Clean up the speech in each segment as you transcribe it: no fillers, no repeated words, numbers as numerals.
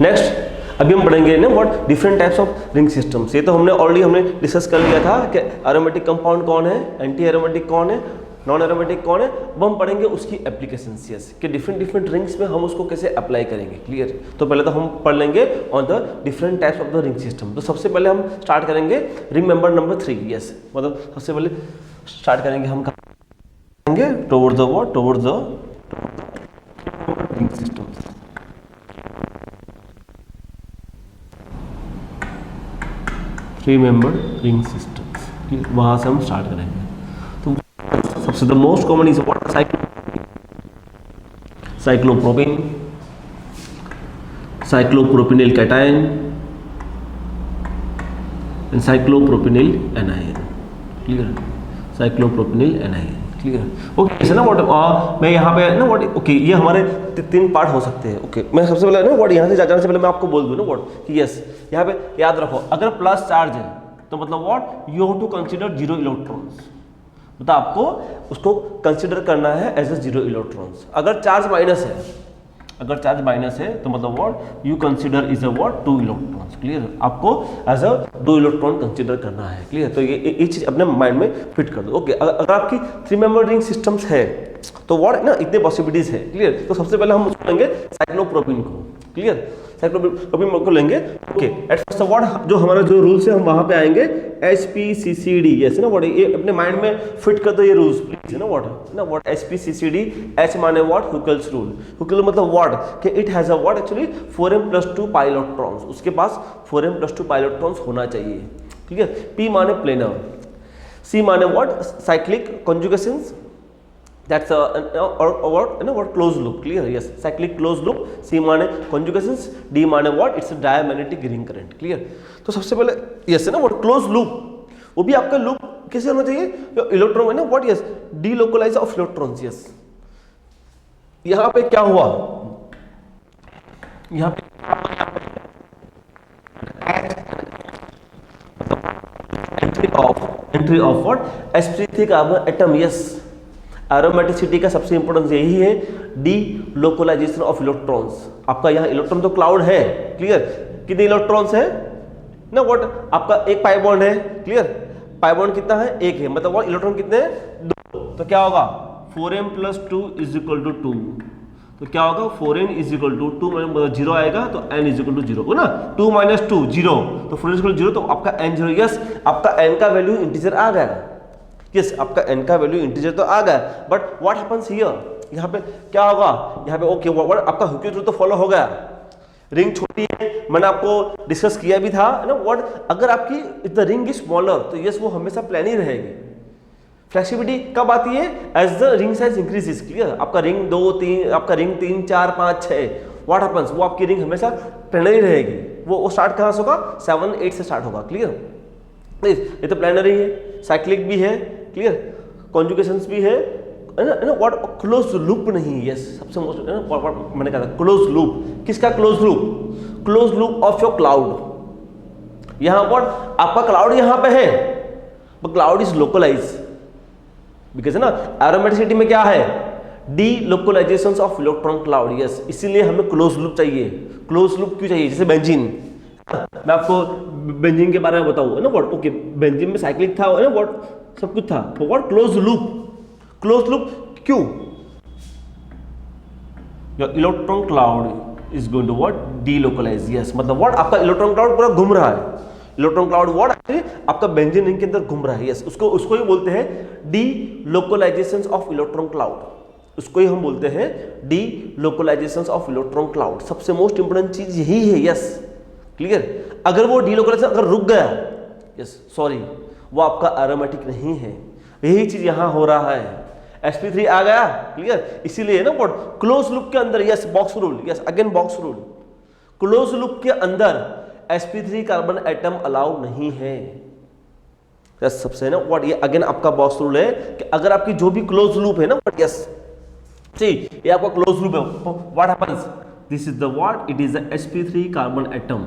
Next अभी हम पढ़ेंगे ना what different types of ring systems. ये तो हमने डिस्कस कर लिया था कि एरोमेटिक कंपाउंड कौन है, एंटी एरोमेटिक कौन है, नॉन एरोमेटिक कौन है। अब हम पढ़ेंगे उसकी एप्लीकेशंस यस कि डिफरेंट रिंग्स में हम उसको कैसे अप्लाई करेंगे। क्लियर? तो पहले तो हम पढ़ लेंगे on the different types of the ring system. तो सबसे पहले हम स्टार्ट करेंगे रिंग मेंबर नंबर 3 यस, मतलब सबसे पहले स्टार्ट करेंगे हम करेंगे towards the what, towards the ring system. Three member ring systems, वहां से हम स्टार्ट करेंगे। तो सबसे the most common is what, cyclopropene, cyclopropenyl cation and cyclopropenyl anion. Clear? Cyclopropenyl anion. Clear? Okay ऐसे ना व्हाट मैं यहाँ पे ना व्हाट ओके ये हमारे 3 पार्ट हो सकते हैं। ओके मैं सबसे पहले ना व्हाट यहाँ से जाने से पहले मैं आपको बोल दूँ ना व्हाट कि यस यहाँ पे याद रखो अगर प्लस चार्ज है तो मतलब what you have to consider 0 electrons, मतलब आपको उसको कंसीडर करना है एज ए 0 इलेक्ट्रॉन्स। अगर चार्ज माइनस है तो मतलब what you consider is a what 2 electrons. Clear? आपको एज अ 2 इलेक्ट्रॉन कंसीडर करना है। क्लियर? तो ये चीज अपने माइंड में फिट कर दो। ओके अगर आपकी 3 मेंबर रिंग सिस्टम्स है तो व्हाट ना इतने पॉसिबिलिटीज है। क्लियर? तो सबसे पहले हम उसको लेंगे साइक्लोप्रोपीन को। क्लियर? साइक्लोप्रोपीन को लेंगे। ओके एट फर्स्ट व्हाट जो हमारा जो रूल्स है हम वहां पे आएंगे HPCCD यस ना व्हाट ये अपने माइंड में फिट कर दो ये रूल्स प्लीज है ना व्हाट HPCCD। H माने व्हाट हुकेल्स रूल। हुकेल मतलब व्हाट कि it has a what actually 4m+2 pi electrons, उसके पास 4m+2 पाई इलेक्ट्रॉन्स होना चाहिए। क्लियर? P माने प्लेनर, C माने what cyclic conjugations that's what closed loop। clear? yes cyclic closed loop। C माने conjugations, D माने what it's a diamagnetic ring current। clear? तो सबसे पहले yes है ना what closed loop, वो भी आपका लूप कैसे होना चाहिए इलेक्ट्रॉन है ना what yes delocalize of electrons। yes यहाँ पे क्या हुआ, यहाँ पे entry of what sp3 carbon atom. yes aromaticity का सबसे इंपॉर्टेंस यही है डी लोकलाइजेशन ऑफ इलेक्ट्रॉन्स। आपका यहाँ इलेक्ट्रॉन तो क्लाउड है। क्लियर? कितने इलेक्ट्रॉन्स है ना व्हाट आपका एक पाई बॉन्ड है। क्लियर? पाई बॉन्ड कितना है, एक है, मतलब वो इलेक्ट्रॉन कितने हैं, 2। तो क्या होगा 4m+2 = 2। तो क्या होगा 4n = 2 मतलब 0 आएगा तो n = 0 हो ना। 2 - 2 0 तो 4n = 0 तो आपका n 0। यस आपका n का वैल्यू इंटीजर आ गया। यस आपका n का वैल्यू इंटीजर तो आ गया बट व्हाट हैपेंस हियर, यहाँ पे क्या होगा, यहाँ पे ओके व्हाट आपका हुकेल रूल तो फॉलो हो गया। रिंग छोटी है मैंने आपको डिस्कस किया भी था ना व्हाट अगर आपकी if the ring is smaller तो यस वो हमेशा प्लेन ही रहेगी। फ्लेक्सिबिलिटी कब आती है, as the ring size increases. Clear? आपका रिंग 2 3 आपका रिंग 3 4 5 6 व्हाट हैपेंस वो आपकी रिंग हमेशा प्लेनर ही रहेगी। वो स्टार्ट कहाँ से होगा 7 8 से स्टार्ट होगा। क्लियर? ये तो प्लेनरी है, साइक्लिक भी है। क्लियर? कॉन्जुगेशंस भी है ना व्हाट क्लोज लूप नहीं। यस सबसे मोस्ट मैंने कहा था क्लोज लूप। किसका close loop, close loop of your cloud. यहां व्हाट आपका क्लाउड यहां पे है but cloud is localize because है ना एरोमेटिसिटी में क्या है delocalization of electron cloud. Yes इसीलिए हमें क्लोज लूप चाहिए। क्लोज लूप क्यों चाहिए, जैसे बेंजीन, मैं आपको बेंजीन के बारे में बताऊं है ना व्हाट ओके बेंजीन में साइक्लिक था है ना व्हाट सब कुछ था तो what close loop. Close loop क्यों, your electron cloud is going to what delocalize. Yes मतलब व्हाट आपका इलेक्ट्रॉन क्लाउड पूरा घूम रहा है। इलेक्ट्रॉन क्लाउड व्हाट एक्चुअली आपका बेंजीन रिंग के अंदर घूम रहा है। यस उसको ही बोलते हैं delocalization of electron cloud. उसको ही हम बोलते हैं delocalization of electron cloud. सबसे मोस्ट इंपोर्टेंट चीज यही है। Yes clear? अगर वो डीलोकलाइजेशन अगर रुक गया यस सॉरी वो आपका एरोमेटिक नहीं है। यही चीज यहां हो रहा है। sp3 आ गया। क्लियर? इसीलिए ना व्हाट क्लोज लूप के अंदर yes box rule. Yes again box rule, close loop के अंदर sp3 कार्बन एटम अलाउ नहीं है। यस सबसे ना व्हाट ये अगेन आपका बॉक्स रूल है कि अगर आपकी जो भी क्लोज लूप है ना व्हाट यस सी ये आपका क्लोज लूप है what happens this is the what it is the sp3 carbon atom.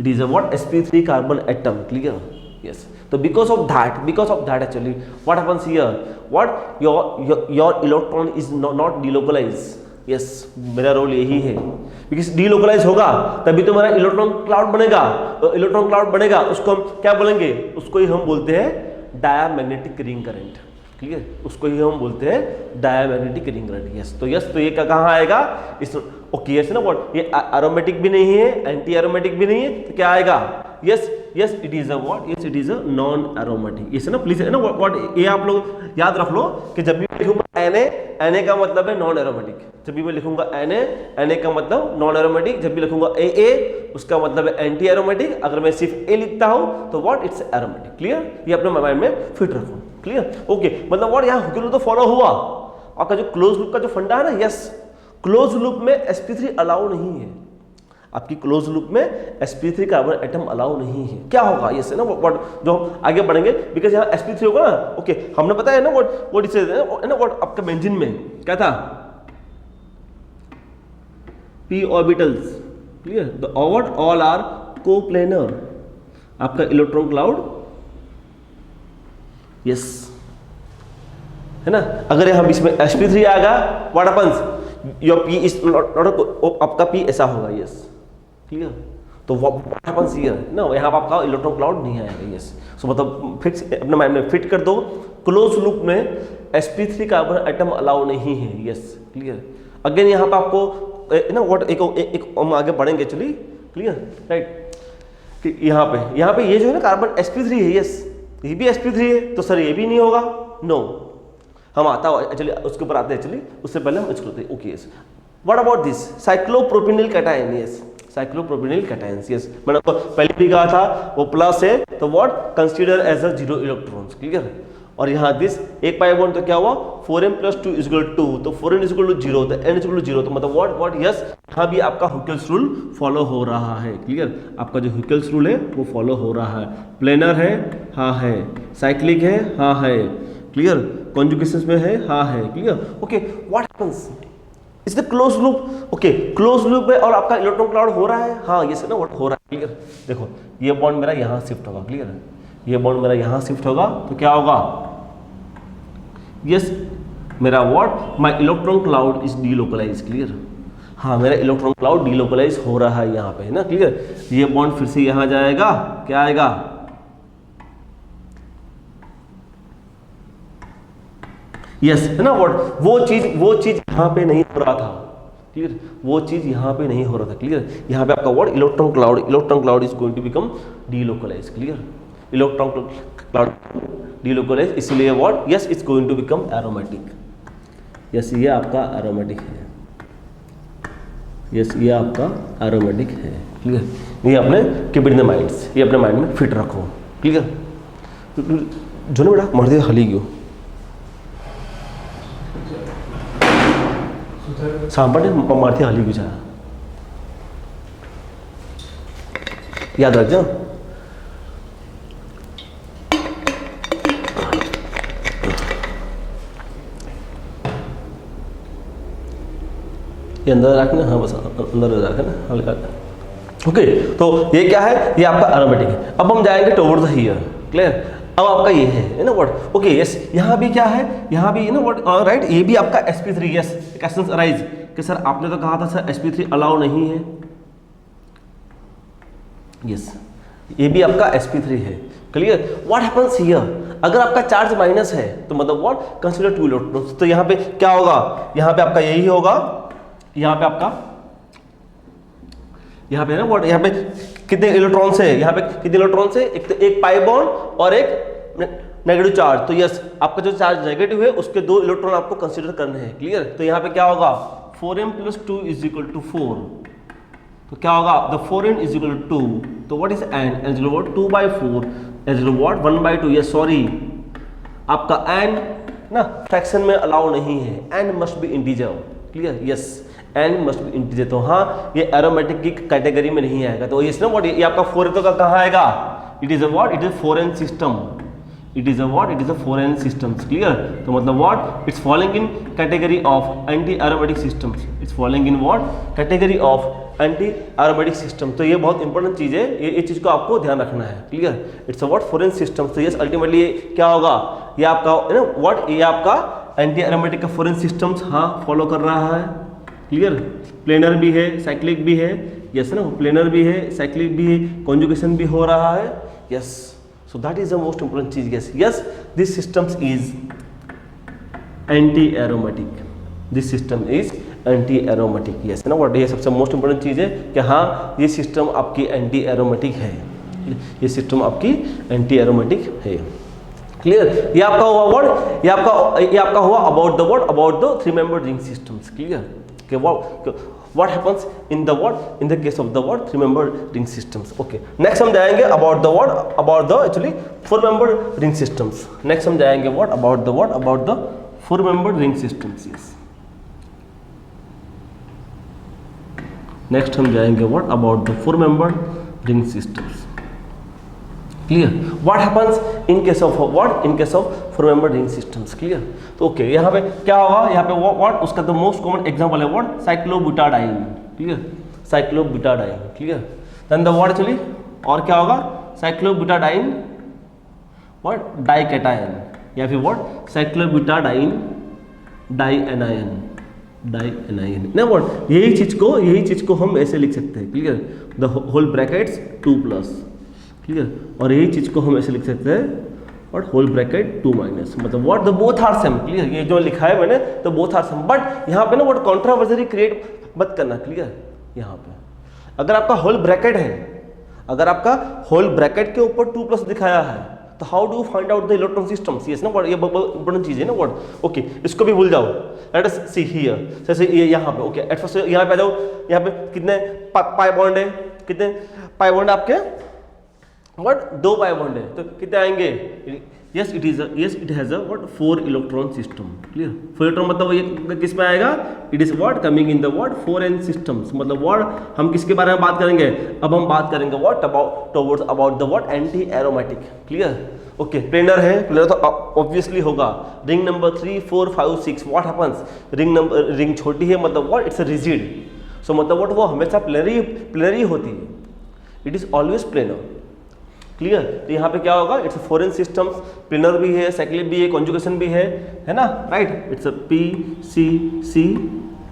It is a what sp3 carbon atom. Clear? yes so because of that actually what happens here what your electron is not delocalized। Yes मेरा role यही है, because delocalise होगा तभी तो मेरा electron cloud बनेगा। तो electron cloud बनेगा उसको हम क्या बोलेंगे, उसको ही हम बोलते हैं डायामैग्नेटिक रिंग करंट। क्लियर, उसको ही हम बोलते हैं डायामैग्नेटिक रिंग करंट। यस तो ये कहाँ आएगा इस, ओके यस ना व्हाट, ये एरोमेटिक भी नहीं है, एंटी एरोमेटिक भी नहीं है, तो क्या आएगा, yes it is a what, yes it is a non aromatic. Yes ना प्लीज है ना व्हाट, ये आप लोग याद रख लो कि जब भी मैं लिखूंगा Na का मतलब है नॉन एरोमेटिक, जब भी मैं लिखूंगा Na का मतलब नॉन एरोमेटिक, जब भी लिखूंगा A उसका मतलब है एंटी एरोमेटिक, अगर मैं सिर्फ A लिखता हूं तो व्हाट इट्स एरोमेटिक। क्लियर, ये अपने माइंड में फिट रखो। क्लियर, ओके मतलब व्हाट यहाँ हुकेल लॉ तो फॉलो हुआ। आपका जो क्लोज लूप का जो फंडा है ना, यस क्लोज लूप में sp3 अलाउ नहीं है, आपकी क्लोज लूप में sp3 कार्बन एटम अलाउ नहीं है। क्या होगा ये ना व्हाट, जो हम आगे बढ़ेंगे बिकॉज यहाँ sp3 होगा ना, ओके हमने बताया ना व्हाट इसे ना व्हाट, आपका बेंजीन में क्या था, p orbitals. Clear, the all are coplanar, आपका इलेक्ट्रॉन क्लाउड, यस है ना। अगर यहाँ बीच में sp3 आएगा, what happens, your p is not, आपका p ऐसा होगा। यस क्लियर, तो व्हाट हैपेंस हियर ना, यहाँ पर आपका इलेक्ट्रॉन क्लाउड नहीं आएगा। यस सो मतलब फिक्स अपने माइंड में फिट कर दो, क्लोज लूप में sp3 कार्बन एटम अलाउ नहीं है। यस क्लियर, अगेन यहाँ पे आपको ना व्हाट एक हम आगे बढ़ेंगे एक्चुअली। क्लियर राइट, कि यहाँ पे ये जो है ना कार्बन sp3 है, यस ये भी sp3 है, तो सर ये भी नहीं होगा, नो हम आता एक्चुअली उसके ऊपर आते हैं एक्चुअली, उससे पहले हम इसको करते हैं। Okay yes, what about this cyclopropenyl cation, yes cyclopropenyl cations, yes मैंने आपको पहले भी कहा था वो प्लस है तो what consider as a 0 electrons. Clear, और यहाँ दिस एक पाई बॉन्ड तो क्या हुआ 4m + 2 = 2, तो 4n = 0, तो n = 0, तो मतलब व्हाट यस यहाँ भी आपका हुकेल्स रूल फॉलो हो रहा है। क्लियर, आपका जो हुकेल्स रूल है वो फॉलो हो रहा है। प्लेनर है, हाँ है, साइक्लिक है, हाँ है, क्लियर, कॉन्जुगेशंस में है, हाँ है। Clear, okay what happens is the close loop, okay close loop में और आपका इलेक्ट्रॉन क्लाउड हो रहा है, हाँ ये ना व्हाट हो रहा है। क्लियर, देखो ये बॉन्ड मेरा यहाँ शिफ्ट होगा। क्लियर, ये बॉन्ड मेरा यहाँ शिफ्ट होगा तो क्या होगा, यस मेरा what my electron cloud is delocalize. Clear, हाँ मेरा इलेक्ट्रॉन क्लाउड डीलोकलाइज हो रहा है यहाँ पे, है ना। क्लियर, ये बॉन्ड फिर से यहाँ जाएगा, क्या आएगा, यस है ना व्हाट, वो चीज यहाँ पे नहीं हो रहा था। क्लियर, वो चीज यहाँ पे नहीं हो रहा था। क्लियर, यहाँ पे आपका what electron cloud is going to become delocalize. Clear, electron cloud delocalize, इसलिए what yes it's going to become aromatic. Yes ये आपका एरोमेटिक है, यस ये आपका एरोमेटिक है। क्लियर, ये अपने keep it in the minds, ये अपने माइंड में फिट रखो। क्लियर, जो ना बेटा मर्दे हली गयो सांपटे मारती हाली गई, याद रख जाओ। ये अंदर रखना, हाँ बस अंदर रखना हल्का। ओके तो ये क्या है, ये आपका एरोमेटिक है। अब हम जाएंगे टुवर्ड्स द हियर। क्लियर, अब आपका ये है ना व्हाट, ओके यस यहाँ भी क्या है, यहाँ भी ना व्हाट राइट, ये भी आपका sp3। यस क्वेश्चन अराइज कि सर आपने तो कहा था सर sp3 अलाउ नहीं है, यस ये भी आपका sp3 है। क्लियर, व्हाट हैपेंस हियर, अगर आपका चार्ज माइनस है तो मतलब व्हाट कंसीडर 2 इलेक्ट्रॉन्स, तो यहाँ पे क्या होगा, यहाँ पे आपका यही होगा, यहाँ पे आपका यहाँ पे ना व्हाट, यहाँ पे कितने इलेक्ट्रॉन्स है, यहाँ पे कितने इलेक्ट्रॉन्स है, एक पाई बॉन्ड और एक नेगेटिव चार्ज, तो यस आपका जो चार्ज नेगेटिव है उसके 2 इलेक्ट्रॉन आपको कंसीडर करने हैं। क्लियर, तो यहाँ पे क्या होगा 4m + 2 = 4, तो क्या होगा द 4n = 2, तो what is n, n = 2/4, n = 1/2। Yes sorry आपका n ना फ्रैक्शन में अलाउ नहीं है, n must be integer. Clear, yes n must be integer, तो हाँ ये एरोमेटिक की कैटेगरी में नहीं आएगा। तो यस ना व्हाट, ये आपका 4 तो कहाँ आएगा, it is a what, it is 4n system, it is a what, it is a 4n systems. Clear, तो मतलब what it's following in category of anti aromatic systems, it's following in what category of anti aromatic system. तो ये बहुत important चीज है, ये चीज को आपको ध्यान रखना है। Clear, it's a what 4n systems, तो यस अल्टीमेटली क्या होगा, ये आपका ना व्हाट, ये आपका एंटी एरोमेटिक का 4n सिस्टम्स हाँ फॉलो कर रहा है। क्लियर, प्लेनर भी है, साइक्लिक भी है, यस ना, प्लेनर भी है, साइक्लिक भी है, कॉन्जुगेशन भी हो रहा है, yes. So that is the most important चीज, yes yes, this systems is anti aromatic, this system is anti aromatic, yes ना व्हाट, ये सबसे मोस्ट इंपोर्टेंट चीज है कि हाँ ये सिस्टम आपकी एंटी एरोमेटिक है, ये सिस्टम आपकी एंटी एरोमेटिक है। क्लियर, ये आपका हुआ वर्ड, ये आपका हुआ about the word, about the three member ring systems. Clear, कि what happens in the word, in the case of the word three member ring systems. Okay, next हम जाएंगे about the word, about the actually four member ring systems. Next हम जाएंगे what about the word, about the four member ring systems. Yes, next हम जाएंगे what about the four member ring systems. Clear, what happens in case of what, in case of four member ring systems. Clear, तो okay यहाँ पे क्या होगा, यहाँ पे what उसका द मोस्ट कॉमन एग्जांपल है what, cyclobutadiene. Clear, cyclobutadiene. Clear, then the word actually और क्या होगा, साइक्लोब्यूटाडाइन what, डाइकैटायन, या फिर what, साइक्लोब्यूटाडाइन डाइएनायन, डाइएनायन ना what, यही चीज को हम ऐसे लिख सकते हैं। Clear, the whole brackets 2+, clear, और यही चीज को हम ऐसे लिख सकते हैं और होल ब्रैकेट 2-, मतलब what, the both are same. Clear, ये जो लिखा है मैंने तो बोथ आर सेम, बट यहाँ पे ना व्हाट कंट्रोवर्सी क्रिएट मत करना। क्लियर, यहाँ पे अगर आपका होल ब्रैकेट है, अगर आपका होल ब्रैकेट के ऊपर 2+ दिखाया है तो how do find out the electron systems, yes ना व्हाट, ये इंपॉर्टेंट चीज है ना व्हाट। ओके, इसको भी भूल जाओ, लेट अस सी हियर, जैसे ये यहाँ पे ओके, एट फर्स्ट यहाँ पे आ जाओ, यहाँ पे कितने पाई बॉन्ड है, कितने पाई बॉन्ड आपके, व्हाट, 2 पाई बॉन्ड है, तो कितने आएंगे, yes it has a what 4 electron system. Clear, 4 electron मतलब ये किस में आएगा, it is what coming in the what 4n systems, मतलब व्हाट हम किसके बारे में बात करेंगे, अब हम बात करेंगे what about towards about the what anti aromatic. Clear, okay, planar है, प्लेनर तो ऑब्वियसली होगा, ring number 3 4 5 6, what happens, ring छोटी है मतलब व्हाट, इट्स अ रिजिड, सो मतलब व्हाट वो हमेशा प्लेनरी होती है, it is always planar. Clear, तो यहाँ पे क्या होगा, it's a four n systems, planar भी है, साइक्लिक भी है, कॉन्जुगेशन भी है ना, right, it's a P C C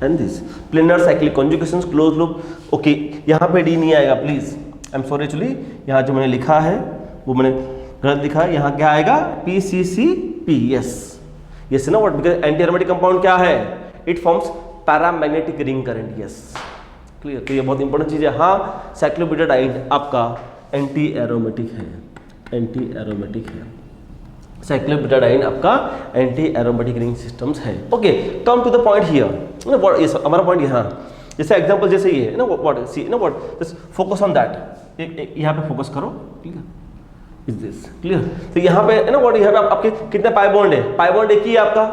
and this planar cyclic conjugation close loop. Okay, यहाँ पे D नहीं आएगा please, I am sorry actually, यहाँ जो मैंने लिखा है वो मैंने गलत लिखा है, यहाँ क्या आएगा PCCP, यस यस ना what, because anti aromatic compound क्या है, it forms paramagnetic ring current, yes. Clear, तो ये बहुत इंपॉर्टेंट चीज है। हाँ, साइक्लोब्यूटाडाइन आपका एंटी एरोमेटिक है, एंटी एरोमेटिक है, साइक्लोब्यूटाडाइन आपका एंटी एरोमेटिक रिंग सिस्टम्स है। Okay, come to the point here, what is हमारा पॉइंट यहाँ, जैसे एग्जांपल जैसे ये है ना व्हाट, सी ना what, just focus on that, यहाँ पे फोकस करो। ठीक है, इज दिस क्लियर, तो यहाँ पे है ना व्हाट, यहाँ पे आपके कितने पाई बॉन्ड है, पाई बॉन्ड एक ही है आपका,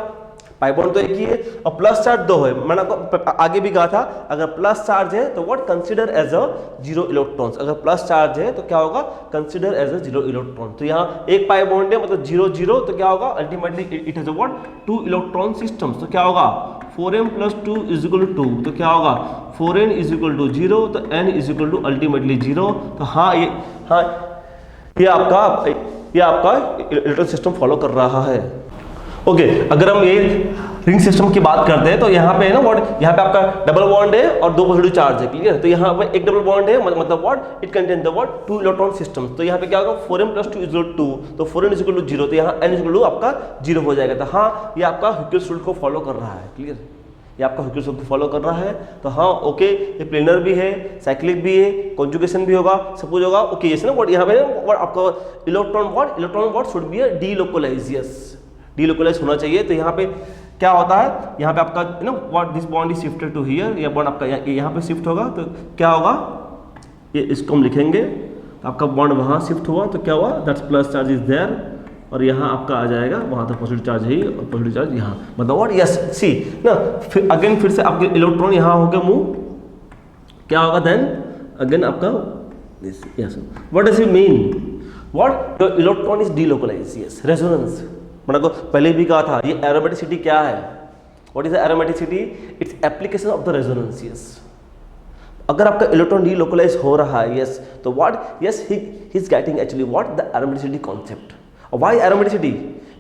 पाई बॉन्ड तो एक ही है, और प्लस चार्ज 2 है, मैंने आपको आगे भी कहा था अगर प्लस चार्ज है तो what consider as a 0 electrons, अगर प्लस चार्ज है तो क्या होगा, कंसीडर एज अ 0 इलेक्ट्रॉन। तो यहाँ एक पाई बॉन्ड है मतलब 0 0, तो क्या होगा ultimately it has a what 2 electron systems, तो क्या होगा 4m + 2 = 2, तो क्या होगा 4n = 0, तो n = अल्टीमेटली 0। तो हाँ ये आपका इलेक्ट्रॉन सिस्टम फॉलो कर रहा है। ओके, अगर हम ये रिंग सिस्टम की बात करते हैं तो यहाँ पे है ना व्हाट, यहाँ पे आपका डबल बॉन्ड है और 2 पॉजिटिव चार्ज है। क्लियर, तो यहाँ पे एक डबल बॉन्ड है मतलब what, it contain the what 2 electron system, तो यहाँ पे क्या होगा 4m + 2 = 2, तो 4n = 0, तो यहाँ n = आपका 0 हो जाएगा। तो हाँ, ये आपका ह्यूकेल्स रूल को फॉलो कर रहा है। क्लियर, ये आपका ह्यूकेल्स रूल को फॉलो कर रहा है। तो हाँ ओके, ये प्लेनर भी है, साइक्लिक भी है, कॉन्जुगेशन भी होगा, सब कुछ होगा। ओके, ये ना व्हाट यहाँ पे आपका electron what should be delocalise, yes delocalise होना चाहिए। तो यहाँ पे क्या होता है, यहाँ पे आपका ना what this bond is shifted to here, ये बॉन्ड आपका यहाँ पे शिफ्ट होगा, तो क्या होगा, ये इसको हम लिखेंगे, तो आपका बॉन्ड वहाँ शिफ्ट हुआ, तो क्या हुआ that's plus charge is there, और यहाँ आपका आ जाएगा, वहाँ तो पॉजिटिव चार्ज है और पॉजिटिव चार्ज यहाँ, मतलब व्हाट यस सी ना, फिर अगेन फिर से आपके इलेक्ट्रॉन यहाँ हो गया मूव, क्या होगा देन अगेन आपका yes what does it mean, what the electron is delocalise, yes resonance. मैंने को पहले भी कहा था, ये एरोमेटिसिटी क्या है, what is the aromaticity, it's application of the resonance, yes. अगर आपका इलेक्ट्रॉन डीलोकलाइज हो रहा है, यस, तो what yes he is getting actually what the aromaticity concept. Why aromaticity,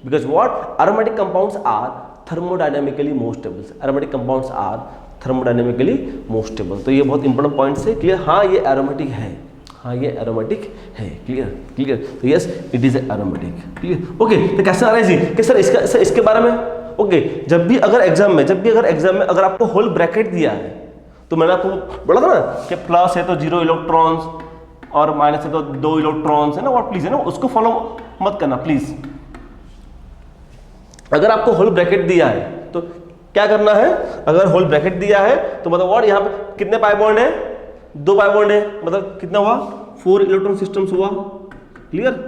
because what aromatic compounds are thermodynamically more stable, aromatic compounds are thermodynamically more stable. तो ये बहुत important points है, clear. हाँ ये एरोमेटिक है, हाँ ये एरोमेटिक है, क्लियर क्लियर। तो yes it is aromatic, clear. Okay, तो कैसे आ रहा है जी कि सर इसके बारे में ओके जब भी अगर एग्जाम में अगर आपको होल ब्रैकेट दिया है, तो मैंने आपको बोला था ना कि प्लस है तो 0 इलेक्ट्रॉन्स और माइनस है तो 2 इलेक्ट्रॉन्स, है ना। व्हाट प्लीज, है ना, उसको फॉलो मत करना प्लीज। अगर आपको होल ब्रैकेट दिया है तो क्या करना है, अगर होल ब्रैकेट दिया है तो मतलब व्हाट यहाँ पे कितने पाई बॉन्ड है, 2 पाई बॉन्ड है, मतलब कितना हुआ 4 इलेक्ट्रॉन सिस्टम्स हुआ, क्लियर।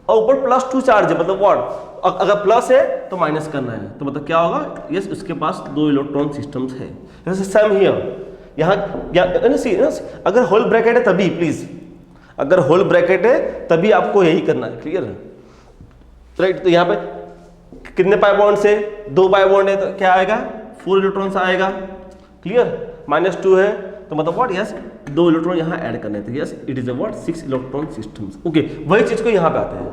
और ऊपर +2 चार्ज है, मतलब व्हाट अगर प्लस है तो माइनस करना है, तो मतलब क्या होगा, यस उसके पास 2 इलेक्ट्रॉन सिस्टम्स है। जैसे सेम हियर यहाँ अगर होल ब्रैकेट है तभी प्लीज, अगर होल ब्रैकेट है तभी आपको यही करना है, क्लियर राइट। तो यहाँ पे कितने पाई बॉन्ड से 2 पाई बॉन्ड है तो क्या आएगा 4 इलेक्ट्रॉन्स आएगा, क्लियर। -2 है तो मतलब व्हाट यस 2 इलेक्ट्रॉन यहाँ ऐड करने थे, yes it is a what 6 electron systems. Okay, वही चीज को यहाँ पे आते हैं,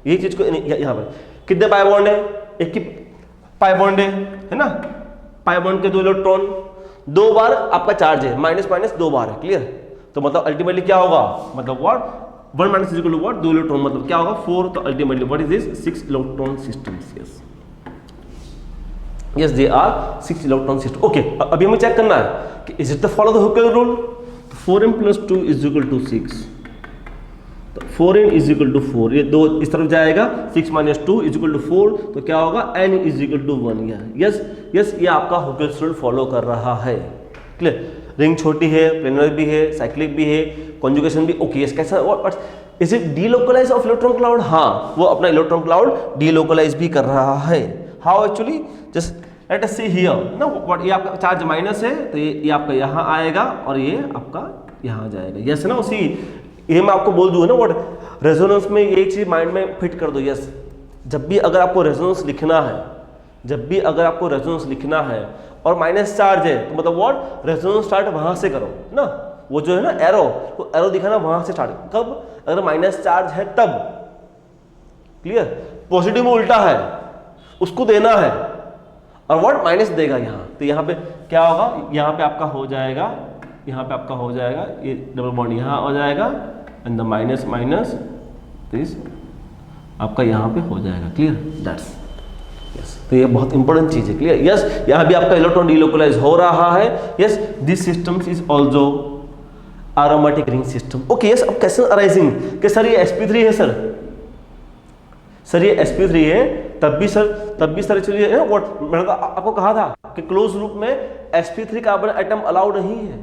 यही चीज को यहाँ पे कितने पाई बॉन्ड है, एक ही पाई बॉन्ड है ना, पाई बॉन्ड के 2 इलेक्ट्रॉन, 2 बार आपका चार्ज है, माइनस 2 बार है, क्लियर। तो मतलब अल्टीमेटली क्या होगा, मतलब what 1 minus is equal to what 2 electron, मतलब क्या होगा 4। तो ultimately what is this 6 electron systems, yes yes they are 6 electron system. Okay, अभी हमें चेक करना है कि is it the follow the Huckel rule. 4n + 2 is equal to 6, तो 4n इज इक्वल टू 4, ये 2 इस तरफ जाएगा, 6 - 2 इज इक्वल टू 4, तो क्या होगा n is equal to 1। Yes yes ये आपका हुकेल्स रूल फॉलो कर रहा है, क्लियर। रिंग छोटी है, प्लेनर भी है, साइक्लिक भी है, कॉन्जुगेशन भी। ओके, यस कैसा is it delocalise of electron cloud, हाँ वो अपना इलेक्ट्रॉन क्लाउड डीलोकलाइज भी कर रहा है। How actually, just let us see here ना व्हाट, ये आपका चार्ज माइनस है तो ये आपका यहाँ आएगा और ये आपका यहाँ जाएगा, यस ना। उसी ये मैं आपको बोल दूँ ना व्हाट रेजोनेंस में ये चीज माइंड में फिट कर दो, यस। जब भी अगर आपको रेजोनेंस लिखना है, जब भी अगर आपको रेजोनेंस लिखना है और माइनस चार्ज है, तो मतलब व्हाट रेजोनेंस स्टार्ट वहां से करो ना, वो जो है ना एरो, वो एरो दिखाना वहां से स्टार्ट, कब, अगर माइनस चार्ज है तब, क्लियर। पॉजिटिव में उल्टा है, उसको देना है और व्हाट माइनस देगा यहाँ, तो यहाँ पे क्या होगा, यहाँ पे आपका हो जाएगा, यहाँ पे आपका हो जाएगा ये डबल बॉन्ड यहाँ हो जाएगा एंड द माइनस दिस आपका यहाँ पे हो जाएगा, क्लियर दैट्स यस। तो ये बहुत इंपॉर्टेंट चीज है, क्लियर यस। यहाँ भी आपका इलेक्ट्रॉन डीलोकलाइज हो रहा है, yes. This system is also aromatic ring system. Okay yes, अब क्वेश्चन अराइजिंग कि सर ये sp3 है, सर ये sp3 है, तब भी सर चलिए ना व्हाट मैंने तो आपको कहा था कि क्लोज लूप में sp3 कार्बन एटम अलाउड नहीं है,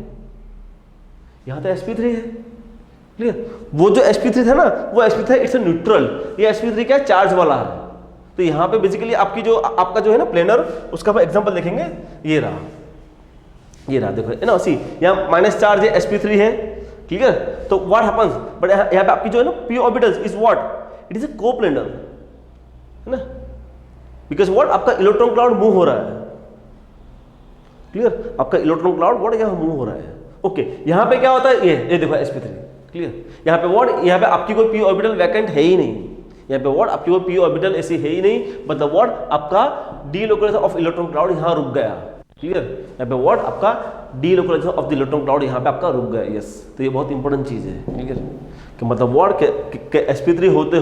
यहाँ तो sp3 है, क्लियर। वो जो sp3 था ना वो sp3 इट्स अ न्यूट्रल, ये sp3 क्या चार्ज वाला है। तो यहाँ पे बेसिकली आपका जो है ना प्लेनर, उसका आप एग्जांपल देखेंगे, ये रहा देखो है ना, सी यहाँ माइनस चार्ज है, sp3 है, क्लियर। तो व्हाट हैपेंस, बट यहाँ पे आपकी जो है ना p orbitals is what, it is a coplanar, है ना, बिकॉज व्हाट आपका इलेक्ट्रॉन क्लाउड मूव हो रहा है, क्लियर। आपका इलेक्ट्रॉन क्लाउड व्हाट यहाँ मूव हो रहा है। ओके, यहाँ पे क्या होता है, ये देखो sp3, क्लियर। यहाँ पे व्हाट, यहाँ पे आपकी कोई p ऑर्बिटल वैकेंट है ही नहीं, यहाँ पे व्हाट आपकी कोई p ऑर्बिटल ऐसी है ही नहीं, मतलब व्हाट आपका डीलोकलाइजेशन ऑफ इलेक्ट्रॉन क्लाउड यहाँ रुक गया, क्लियर। यहाँ पे व्हाट आपका delocalisation of the electron cloud यहाँ पे आपका रुक गया, यस। तो ये बहुत इंपॉर्टेंट चीज है, क्लियर, कि मतलब व्हाट के sp3 होते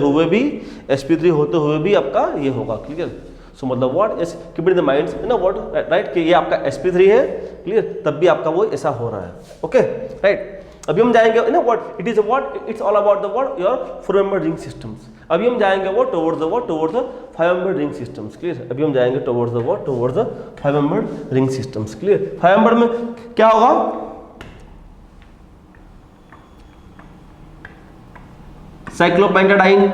हुए भी आपका ये होगा, क्लियर। सो मतलब what is keep in the mind ना व्हाट राइट, कि ये आपका sp3 है, क्लियर, तब भी आपका वो ऐसा हो रहा है, ओके राइट। अभी हम जाएंगे ना what it is what it's all about the what your 4 member ring systems. अभी हम जाएंगे वो towards the 5 member ring systems, clear. अभी हम जाएंगे towards the 5 member ring systems, clear. 5 member में क्या होगा, cyclopentadiene,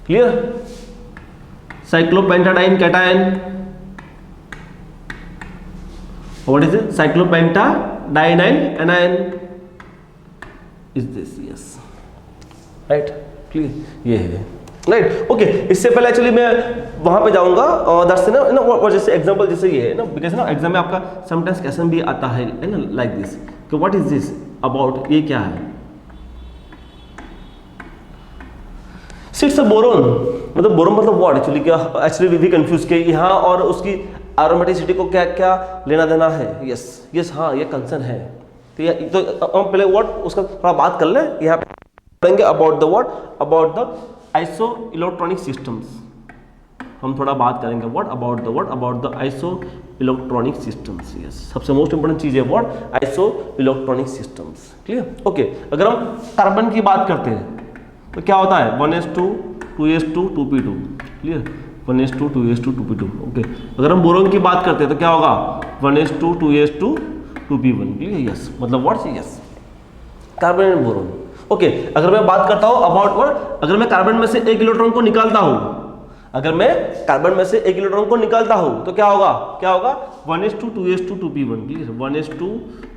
clear, cyclopentadiene cation, what is it, cyclopentadiene anion is this, yes right, clear, ये है राइट। ओके, इससे पहले एक्चुअली मैं वहां पे जाऊंगा और दैट्स ना वो जैसे एग्जांपल जैसे ये है ना, बिकॉज ना एग्जाम में आपका समटाइम्स क्वेश्चन भी आता है ना लाइक दिस, कि व्हाट इज दिस अबाउट, ये क्या है, इट्स अ बोरोन, मतलब बोरोन मतलब व्हाट एक्चुअली, क्या एक्चुअली वी कंफ्यूज के यहाँ और उसकी एरोमेटिसिटी को क्या क्या लेना देना है? यस हाँ, ये कंसर्न है। तो हम पहले वर्ड उसका थोड़ा बात कर लें। यहाँ पे पढ़ेंगे about the word about the iso electronic systems. हम थोड़ा बात करेंगे word about the iso electronic systems. Yes, सबसे मोस्ट इंपोर्टेंट चीज है word iso electronic systems. Clear? Okay, अगर हम कार्बन की बात करते हैं तो क्या होता है? 1s2 2s2 2p2। Clear? 1s2 2s2 2p2। Okay, अगर हम बोरोन की बात करते हैं तो क्या होगा? 1s2 2s2 2p1। Clear? Yes, मतलब what's yes carbon and boron. Okay, अगर मैं बात करता हूं अबाउट वर्ड, अगर मैं कार्बन में से एक इलेक्ट्रॉन को निकालता हूं, अगर मैं कार्बन में से एक इलेक्ट्रॉन को निकालता हूं तो क्या होगा? 1s2 2s2 2p1। Clear? 1s2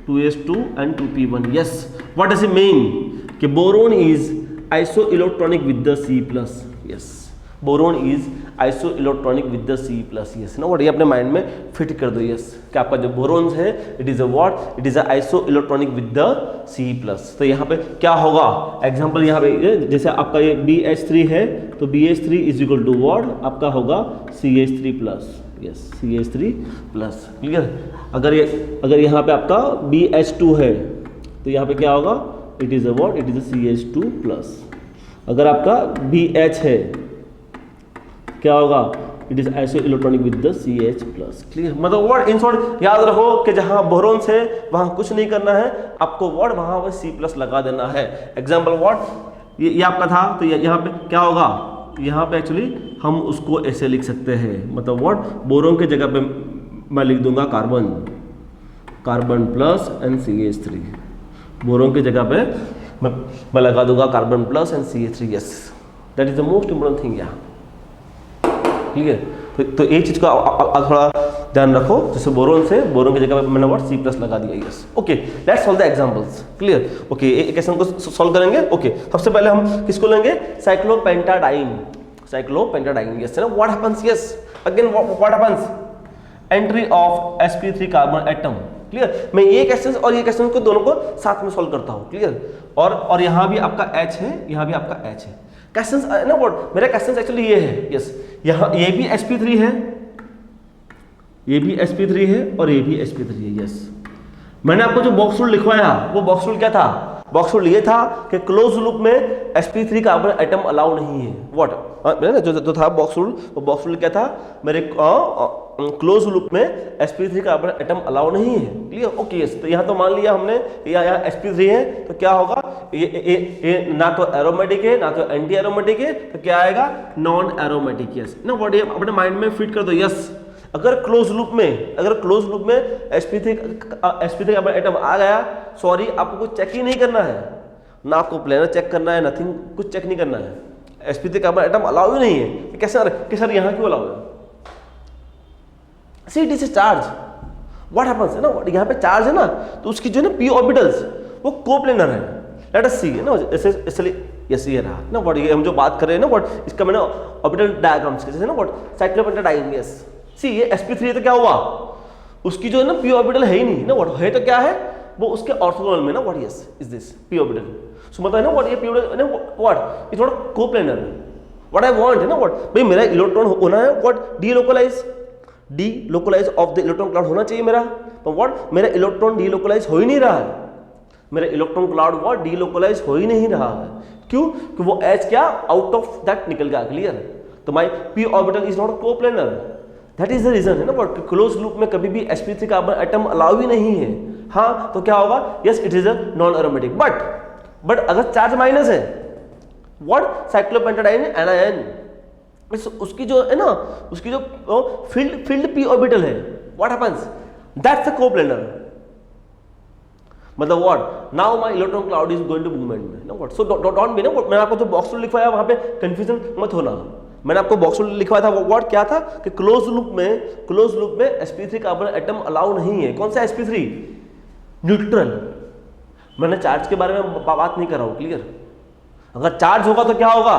2s2 and 2p1। Yes, what does it mean? कि boron is isoelectronic with the C+। Yes, boron is isoelectronic with the C+। Yes ना, व्हाट ये अपने माइंड में fit कर दो। Yes, कि आपका जो बोरोन है it is a what? It is isoelectronic with the C+। तो यहाँ पे क्या होगा? एग्जांपल यहाँ पे जैसे आपका ये BH3 है तो BH3 is equal to what? आपका होगा CH3+। Yes, CH3+। क्लियर? अगर यहाँ पे आपका BH2 है तो यहाँ पे क्या होगा? It is a what? It is a CH2+। अगर आपका BH है क्या होगा? It is isoelectronic with the CH+। Clear? मतलब वर्ड इन शॉर्ट याद रखो कि जहां बोरोन है वहां कुछ नहीं करना है, आपको वर्ड वहां पे C+ लगा देना है। एग्जांपल वर्ड ये आपका था तो यहाँ पे क्या होगा? यहाँ पे एक्चुअली हम उसको ऐसे लिख सकते हैं, मतलब वर्ड बोरोन के जगह पे मैं लिख दूंगा carbon plus and CH3। Boron की जगह पे मैं लगा दूंगा carbon plus and CH3। Yes, that is the most important thing यहाँ। क्लियर? तो एक चीज का थोड़ा ध्यान रखो, जैसे बोरोन की जगह पे मैंने वर्ड C+ लगा दिया। Yes, okay, let's solve the examples. Clear? Okay, एक क्वेश्चन को सॉल्व करेंगे। ओके, सबसे पहले हम किसको लेंगे? साइक्लोपेंटाडाइन। यस, ना, what happens? Yes, again what happens? Entry of sp3 carbon atom. Clear? मैं ये क्वेश्चन और ये क्वेश्चन को दोनों को साथ में सॉल्व करता हूँ। क्लियर? और यहाँ भी आपका H है, यहाँ भी आपका H है। क्वेश्चंस ना व्हाट मेरा क्वेश्चन एक्चुअली ये है। यस, यहाँ ये भी sp3 है, ये भी sp3 है और ये भी sp3 है। यस, मैंने आपको जो बॉक्स रूल लिखवाया वो बॉक्स रूल क्या था? बॉक्स रूल ये था कि क्लोज लूप में sp3 कार्बन एटम अलाउ नहीं है। व्हाट जो था बॉक्स रूल, वो बॉक्स रूल क्या था मेरे? क्लोज लूप में sp3 कार्बन एटम अलाउ नहीं है। क्लियर? ओके, यस, तो यहाँ तो मान लिया हमने यहाँ sp3 है तो क्या होगा? ये ना तो एरोमेटिक है ना तो एंटी एरोमेटिक है, तो क्या आएगा? Non aromatic. यस ना, व्हाट ये अपने माइंड में फिट कर दो। यस, अगर क्लोज लूप में sp3 कार्बन एटम आ गया, सॉरी आपको कुछ चेक ही नहीं करना है, ना आपको प्लेनर चेक करना है, नथिंग, कुछ चेक नहीं करना है। sp3 कार्बन एटम अलाउ ही नहीं है। कैसे कि सर यहाँ क्यों अलाउ है? See it is charge. What happens है ना, यहाँ पे चार्ज है ना, तो उसकी जो है ना p ऑर्बिटल्स वो कोप्लेनर है। लेट अस सी ना, इसलिए यस ये रहा ना व्हाट, ये हम जो बात कर रहे हैं ना व्हाट, इसका मैंने ऑर्बिटल डायग्राम्स जैसे ना व्हाट साइक्लोपेंटाडाइन। यस, सी ये sp3 तो क्या हुआ? उसकी जो है ना p ऑर्बिटल है ही नहीं ना, व्हाट है तो क्या है? वो उसके ऑर्थोगोनल में ना what, yes is this p orbital. So मतलब है ना व्हाट, ये p ऑर्बिटल ना व्हाट, ये थोड़ा कोप्लेनर है। व्हाट आई वांट है ना व्हाट, भाई मेरा इलेक्ट्रॉन होना है what, delocalise of the electron cloud होना चाहिए मेरा, तो व्हाट मेरा इलेक्ट्रॉन डीलोकलाइज हो ही नहीं रहा है। मेरा इलेक्ट्रॉन क्लाउड व्हाट डीलोकलाइज हो ही नहीं रहा है। क्यों? कि वो H क्या आउट ऑफ दैट निकल गया। क्लियर? तो my p orbital is not coplanar, that is the reason है ना व्हाट, क्लोज लूप में कभी भी sp3 कार्बन एटम अलाउ ही नहीं है। हाँ, तो क्या होगा? Yes, it is a non aromatic. But अगर चार्ज माइनस है व्हाट, साइक्लोपेंटाडाइन एनायन, उसकी जो है ना, उसकी जो फील्ड p ऑर्बिटल है, what happens? That's a coplanar. मतलब what, now my electron cloud is going to movement ना व्हाट, सो डोंट बी ना, मैंने आपको जो बॉक्स रूल लिखवाया वहां पे कंफ्यूजन मत होना। मैंने आपको बॉक्स रूल लिखवाया था, व्हाट क्या था कि क्लोज लूप में sp3 कार्बन एटम अलाउ नहीं है। कौन सा sp3? न्यूट्रल। मैंने चार्ज के बारे में बात नहीं कर रहा हूं। क्लियर? अगर चार्ज होगा तो क्या होगा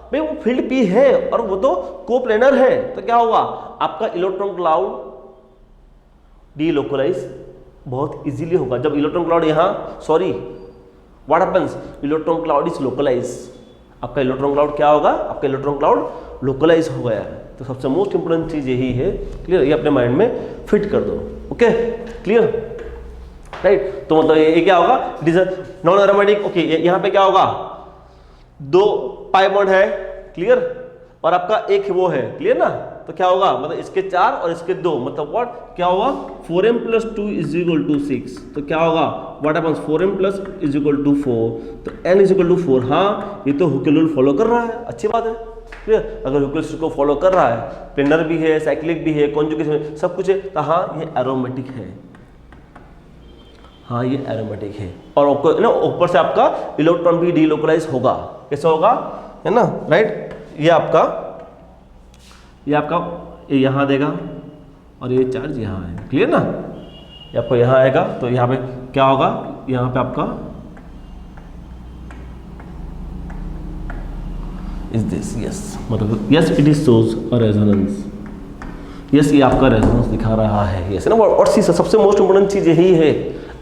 भाई, वो फील्ड p है और वो तो कोप्लेनर है, तो क्या होगा आपका इलेक्ट्रॉन क्लाउड डीलोकलाइज बहुत इजीली होगा। जब इलेक्ट्रॉन क्लाउड यहाँ what happens, electron cloud is localise. आपका इलेक्ट्रॉन क्लाउड क्या होगा? आपका इलेक्ट्रॉन क्लाउड लोकलाइज हो गया है। तो सबसे मोस्ट इंपोर्टेंट चीज यही है, क्लियर, ये अपने माइंड में फिट कर दो, ओके, क्लियर, राइट। तो मतलब ये क्या होगा, it is non aromatic, okay. यहाँ पे क्या होगा, 2 पाई बॉन्ड है, क्लियर, और आपका एक वो है, क्लियर ना, तो क्या होगा, मतलब इसके 4 और इसके 2, मतलब व्हाट क्या होगा, 4m + 2 = 6, तो क्या होगा, व्हाट हैपेंस, 4m + = 4, तो n = 4। हाँ, ये तो हुकेल रूल फॉलो कर रहा है, अच्छी बात है, क्लियर। अगर हुकेल रूल को फॉलो कर रहा है, प्लेनर भी है, साइक्लिक भी है, कॉन्जुगेशन सब कुछ है, तो हाँ ये एरोमेटिक है, हाँ ये एरोमेटिक है। और आपको ना ऊपर से आपका इलेक्ट्रॉन भी डीलोकलाइज होगा, कैसे होगा, है ना, राइट। ये आपका ये यहाँ देगा और ये चार्ज यहाँ है, क्लियर ना, ये आपको यहाँ आएगा, तो यहाँ पे क्या होगा, यहाँ पे आपका इज दिस, यस, मतलब yes it is shows a resonance, yes ये आपका रेजोनेंस दिखा रहा है, यस, है ना। और सबसे मोस्ट इंपोर्टेंट चीज यही है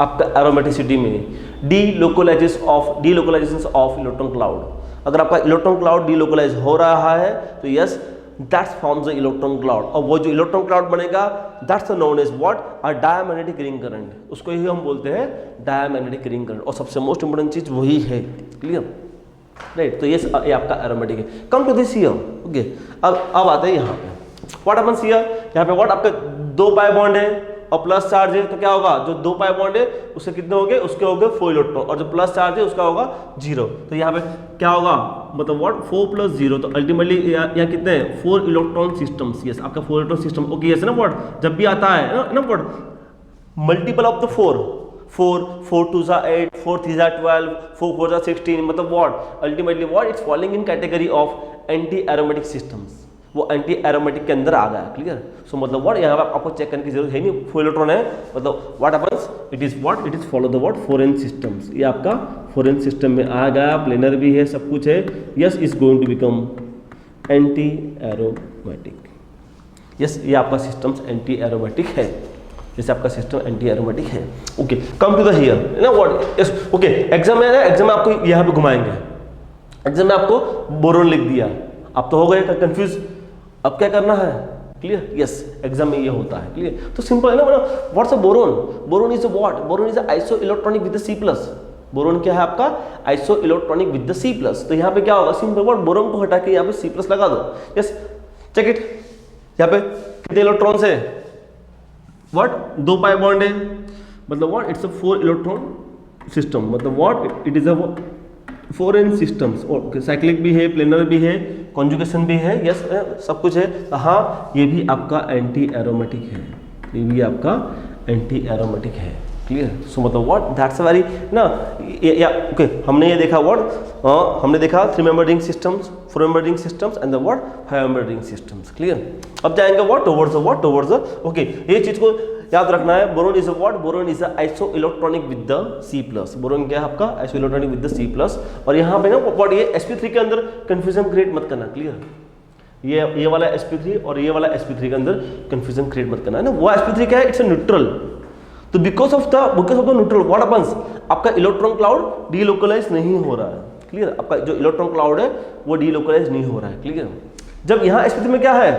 आपका एरोमेटिसिटी में, डीलोकलाइजेशन ऑफ इलेक्ट्रॉन क्लाउड। अगर आपका इलेक्ट्रॉन क्लाउड डीलोकलाइज हो रहा है तो yes that's forms the electron cloud, और वो जो इलेक्ट्रॉन क्लाउड बनेगा that's known as what, a diamagnetic ring current, उसको ही हम बोलते हैं डायमैग्नेटिक रिंग करंट, और सबसे मोस्ट इंपोर्टेंट चीज वही है, क्लियर, राइट। तो ये आपका एरोमेटिक है। Come to this here, okay, अब आते हैं यहाँ पे, व्हाट हैपेंस हियर, यहाँ पे व्हाट आपके 2 पाई बॉन्ड है और प्लस चार्ज है, तो क्या होगा, जो 2 पाई बॉन्ड है उसके कितने हो गए, उसके हो गए 4 इलेक्ट्रॉन, और जो प्लस चार्ज है उसका होगा 0, तो यहाँ पे क्या होगा, मतलब व्हाट 4 + 0, तो अल्टीमेटली यहाँ कितने हैं, 4 इलेक्ट्रॉन सिस्टम्स, यस आपका 4 इलेक्ट्रॉन सिस्टम, ओके, यस ना, व्हाट जब भी आता है ना व्हाट मल्टीपल ऑफ द 4 4 2 8 4 3 12 4 4 16, मतलब what ultimately what it's falling in category of anti aromatic systems, वो एंटी एरोमेटिक के अंदर आ गया, क्लियर। सो मतलब व्हाट यहाँ पे आपको चेक करने की जरूरत है नहीं, 4 इलेक्ट्रॉन है, मतलब what happens, it is follow the what foreign systems, ये आपका फॉरेन सिस्टम में आ गया, प्लेनर भी है, सब कुछ है, yes is going to become anti aromatic, yes ये आपका सिस्टम्स एंटी एरोमेटिक है, जैसे आपका सिस्टम एंटी एरोमेटिक है, okay. Come to the here ना व्हाट, यस ओके, एग्जाम में ना, एग्जाम में आपको यहाँ पे घुमाएंगे, एग्जाम में आपको बोरोन लिख दिया, आप तो हो गए कंफ्यूज, अब क्या करना है, क्लियर, यस एग्जाम में ये होता है, क्लियर। तो सिंपल है ना, what's a boron, boron is a what, boron is a iso electronic with the C+, boron क्या है आपका, iso electronic with the C+, तो यहाँ पे क्या होगा, सिंपल व्हाट बोरोन को हटा के यहाँ पे C+ लगा दो, यस चेक इट, यहाँ पे कितने इलेक्ट्रॉन्स है, व्हाट 2 पाई बॉन्ड है, मतलब what it's a 4 electron system, मतलब what it is a four n systems, और साइक्लिक भी है, प्लेनर भी है, कॉन्जुगेशन भी है, यस सब कुछ है, हाँ ये भी आपका एंटी एरोमेटिक है, ये भी आपका एंटी एरोमेटिक है, क्लियर। सो मतलब व्हाट दैट्स वेरी ना, या ओके, हमने ये देखा व्हाट, हमने देखा 3 member ring systems, 4 member ring systems and the what 5 member ring systems, clear. अब जाएंगे व्हाट टुवर्ड्स द ओके, ये चीज को याद रखना है, boron is a what, boron is a iso electronic with the C+, boron क्या है आपका, iso electronic with the C+, और यहाँ पे ना व्हाट ये sp3 के अंदर कंफ्यूजन क्रिएट मत करना, क्लियर, ये वाला sp3 और ये वाला sp3 के अंदर कंफ्यूजन क्रिएट मत करना है ना, वो sp3 क्या है, इट्स अ न्यूट्रल, तो because of the neutral what happens, आपका इलेक्ट्रॉन क्लाउड डीलोकलाइज नहीं हो रहा है, क्लियर, आपका जो इलेक्ट्रॉन क्लाउड है वो डीलोकलाइज नहीं हो रहा है, क्लियर। जब यहाँ sp3 में क्या है,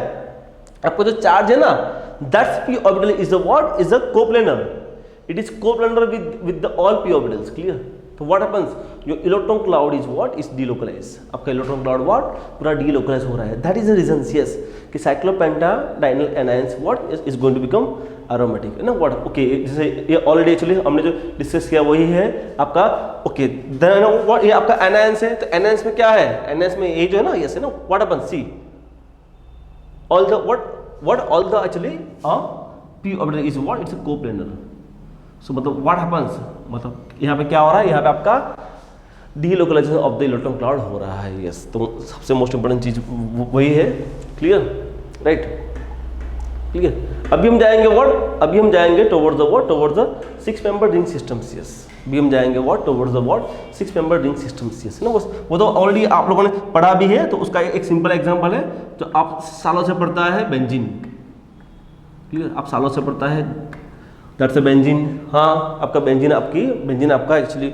आपका जो चार्ज है ना, that's p orbital is a what, is a coplanar, it is coplanar with the all p orbitals, clear. तो व्हाट हैपेंस, जो electron cloud is what, is delocalize, आपका इलेक्ट्रॉन क्लाउड व्हाट पूरा डीलोकलाइज हो रहा है, that is the reason, yes, कि cyclopentadienyl anions what is going to become aromatic, है ना, व्हाट, ओके, जैसे ये ऑलरेडी एक्चुअली हमने जो डिस्कस किया वही है आपका, ओके, देन व्हाट, ये आपका एनायंस है, तो एनायंस में क्या है, एनायंस में ये जो है ना, यस है ना, what happens, see all the what all the actually p orbital is what, it's a coplanar, so मतलब what happens, मतलब यहाँ पे क्या हो रहा है, यहाँ पे आपका delocalisation of the electron cloud हो रहा है, यस। तो सबसे मोस्ट इंपोर्टेंट चीज वही है, क्लियर, राइट, क्लियर। अभी हम जाएंगे व्हाट, अभी हम जाएंगे towards the what, towards the 6 member ring systems, yes, अभी हम जाएंगे what, towards the what 6 member ring systems, yes ना, बस वो तो ऑलरेडी आप लोगों ने पढ़ा भी है, तो उसका एक सिंपल एग्जांपल है जो आप सालों से पढ़ता है, बेंजीन, क्लियर, आप सालों से पढ़ता है, दैट्स अ बेंजीन, हाँ आपका बेंजीन, बेंजीन आपका actually